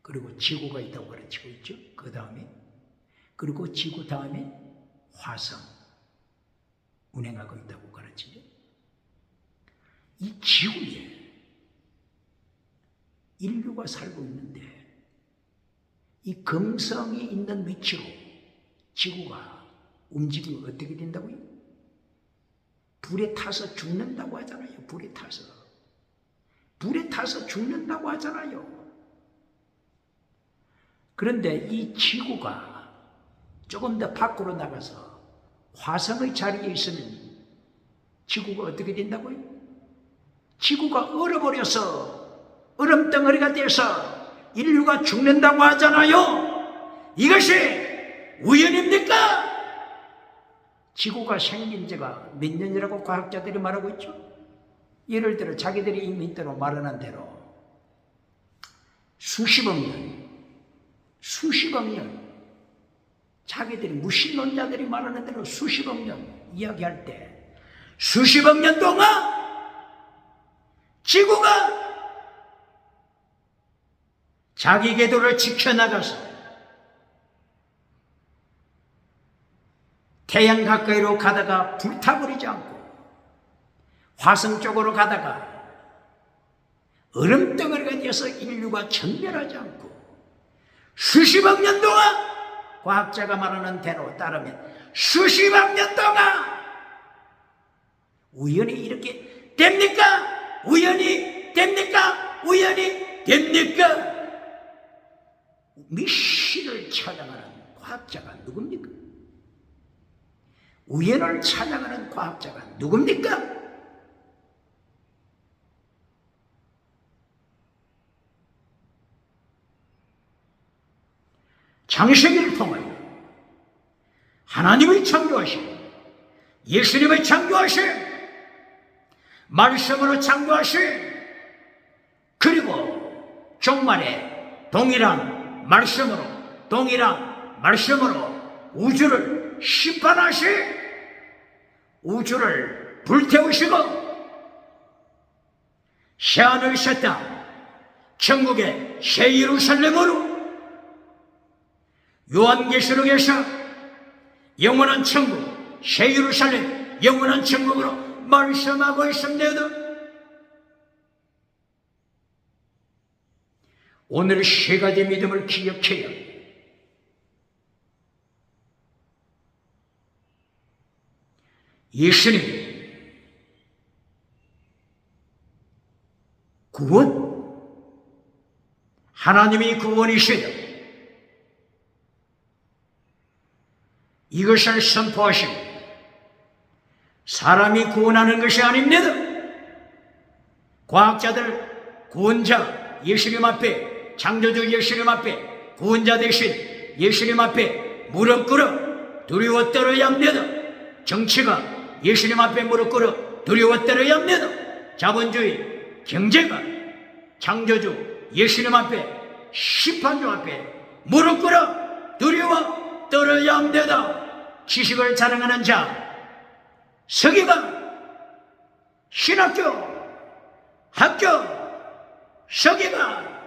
그리고 지구가 있다고 가르치고 있죠. 그 다음에 그리고 지구 다음에 화성 운행하고 있다고 가르치죠. 이 지구에 인류가 살고 있는데 이 금성이 있는 위치로 지구가 움직이면 어떻게 된다고요? 불에 타서 죽는다고 하잖아요. 불에 타서 죽는다고 하잖아요. 그런데 이 지구가 조금 더 밖으로 나가서 화성의 자리에 있으면 지구가 어떻게 된다고요? 지구가 얼어버려서 얼음덩어리가 돼서 인류가 죽는다고 하잖아요. 이것이 우연입니까? 지구가 생긴 지가 몇 년이라고 과학자들이 말하고 있죠. 예를 들어 자기들이 이민대로 말하는 대로 수십억 년 자기들이 무신론자들이 말하는 대로 수십억 년 이야기할 때 수십억 년 동안 지구가 자기 궤도를 지켜나가서 태양 가까이로 가다가 불타버리지 않고 화성 쪽으로 가다가 얼음덩어리가 되어서 인류가 전멸하지 않고 수십억 년 동안 과학자가 말하는 대로 따르면 수십억 년 동안 우연히 이렇게 됩니까? 우연히 됩니까? 우연히 됩니까? 미신을 찾아가는 과학자가 누굽니까? 우연을 찾아가는 과학자가 누굽니까? 창세기를 통하여 하나님의 창조하신, 예수님의 창조하신, 말씀으로 창조하신, 그리고 종말에 동일한 말씀으로 우주를 심판하신, 우주를 불태우시고 새하늘 새 땅, 천국의 새 예루살렘으로 요한계시록에서 영원한 천국, 새 예루살렘, 영원한 천국으로 말씀하고 있습니다. 오늘 세 가지 믿음을 기억해야 합니다. 예수님 구원, 하나님이 구원이시다. 이것을 선포하시고 사람이 구원하는 것이 아닙니다. 과학자들 구원자 예수님 앞에, 창조주 예수님 앞에, 구원자 대신 예수님 앞에 무릎 꿇어 두려워 떨어야 합니다. 정치가 예수님 앞에 무릎 꿇어 두려워 떨어야 합니다. 자본주의, 경제가 창조주 예수님 앞에, 심판주 앞에 무릎 꿇어 두려워 떨어야 합니다. 지식을 자랑하는 자, 서기관, 신학교, 학교, 서기관,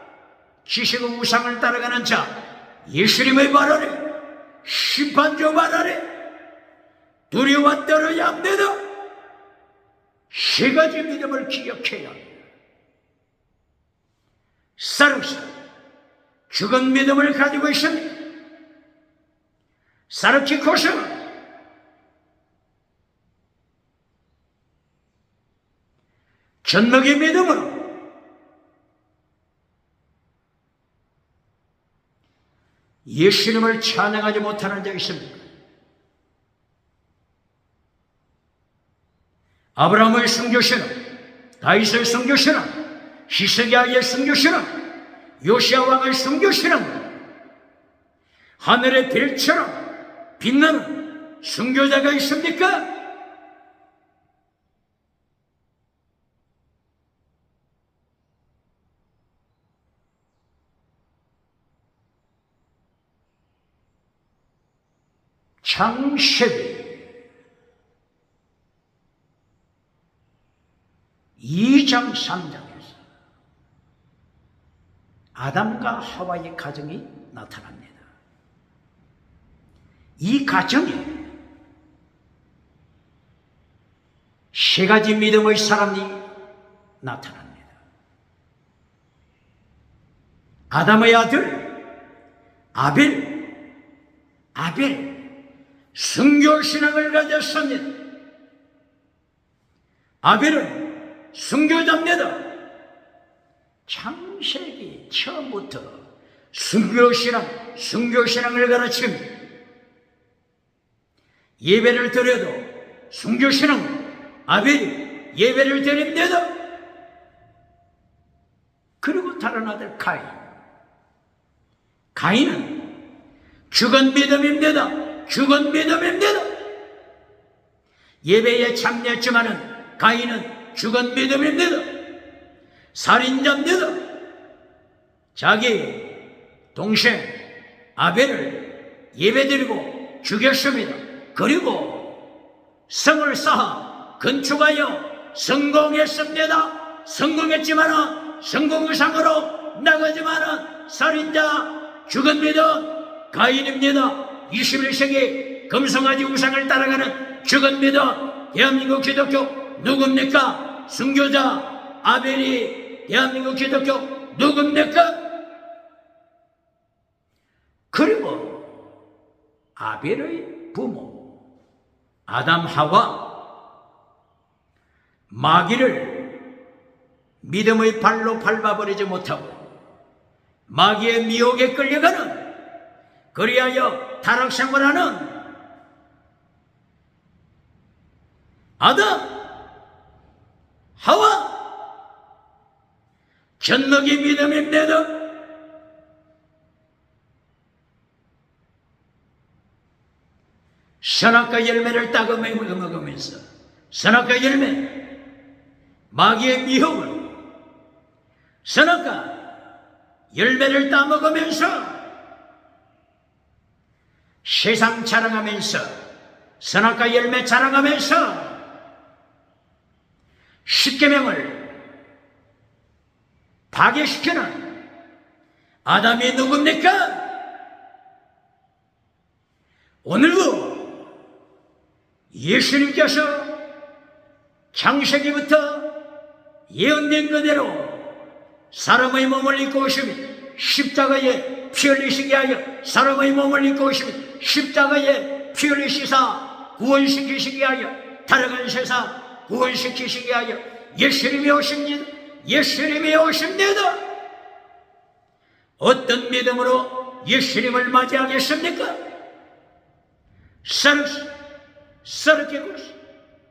지식의 우상을 따라가는 자, 예수님의 말 아래, 심판주 말 아래 두려워 떨어야 합니다. 세 가지 믿음을 기억해야 합니다. 사르스, 죽은 믿음을 가지고 있습니다. 사르키코스, 젖먹이 믿음으로 예수님을 찬양하지 못하는 자 있습니까? 아브라함의 순교신은, 다윗의 순교신은, 히스기야의 순교신은, 요시야 왕의 순교신은, 하늘의 별처럼 빛나는 순교자가 있습니까? 창세기 2장 3장에서 아담과 하와의 가정이 나타납니다. 이 가정에 세 가지 믿음의 사람이 나타납니다. 아담의 아들 아벨 순교신앙을 가졌습니다. 아벨은 순교자입니다. 창세기 처음부터 순교신앙을 가르칩니다. 예배를 드려도 순교신앙 아벨이 예배를 드립니다. 그리고 다른 아들 가인은 죽은 믿음입니다. 죽은 믿음입니다. 예배에 참여했지만은 가인은 죽은 믿음입니다. 살인자입니다. 자기 동생 아벨을 예배드리고 죽였습니다. 그리고 성을 쌓아 건축하여 성공했습니다. 성공했지만은 성공의상으로 나가지만은 살인자 죽은 믿음 가인입니다. 21세기 금송아지 우상을 따라가는 죽은 믿음 대한민국 기독교 누굽니까? 순교자 아벨이 대한민국 기독교 누굽니까? 그리고 아벨의 부모 아담 하와 마귀를 믿음의 발로 밟아버리지 못하고 마귀의 미혹에 끌려가는 그리하여 타락생활하는 아담, 하와, 견먹이 믿음입니다. 선악과 열매를 따고 먹으면서 선악과 열매, 마귀의 미혹을 선악과 열매를 따먹으면서 세상 자랑하면서 선악과 열매 자랑하면서 십계명을 파괴시키는 아담이 누굽니까? 오늘도 예수님께서 창세기부터 예언된 그대로 사람의 몸을 입고 오시며 십자가에 피 흘리시게 하여 사람의 몸을 입고 오시며 십자가에 피 흘리시사 구원시키시게 하여 타락한 세상 구원시키시게 하여 예수님이 오십니다. 어떤 믿음으로 예수님을 맞이하겠습니까? 썰게 것이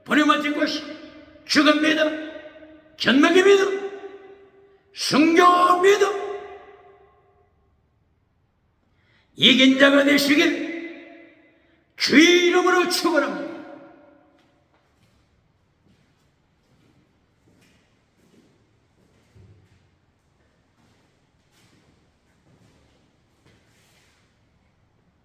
버림받은 것이 죽은 믿음 견먹이 믿음 순교 믿음 이긴 자가 되시길 주의 이름으로 축원합니다.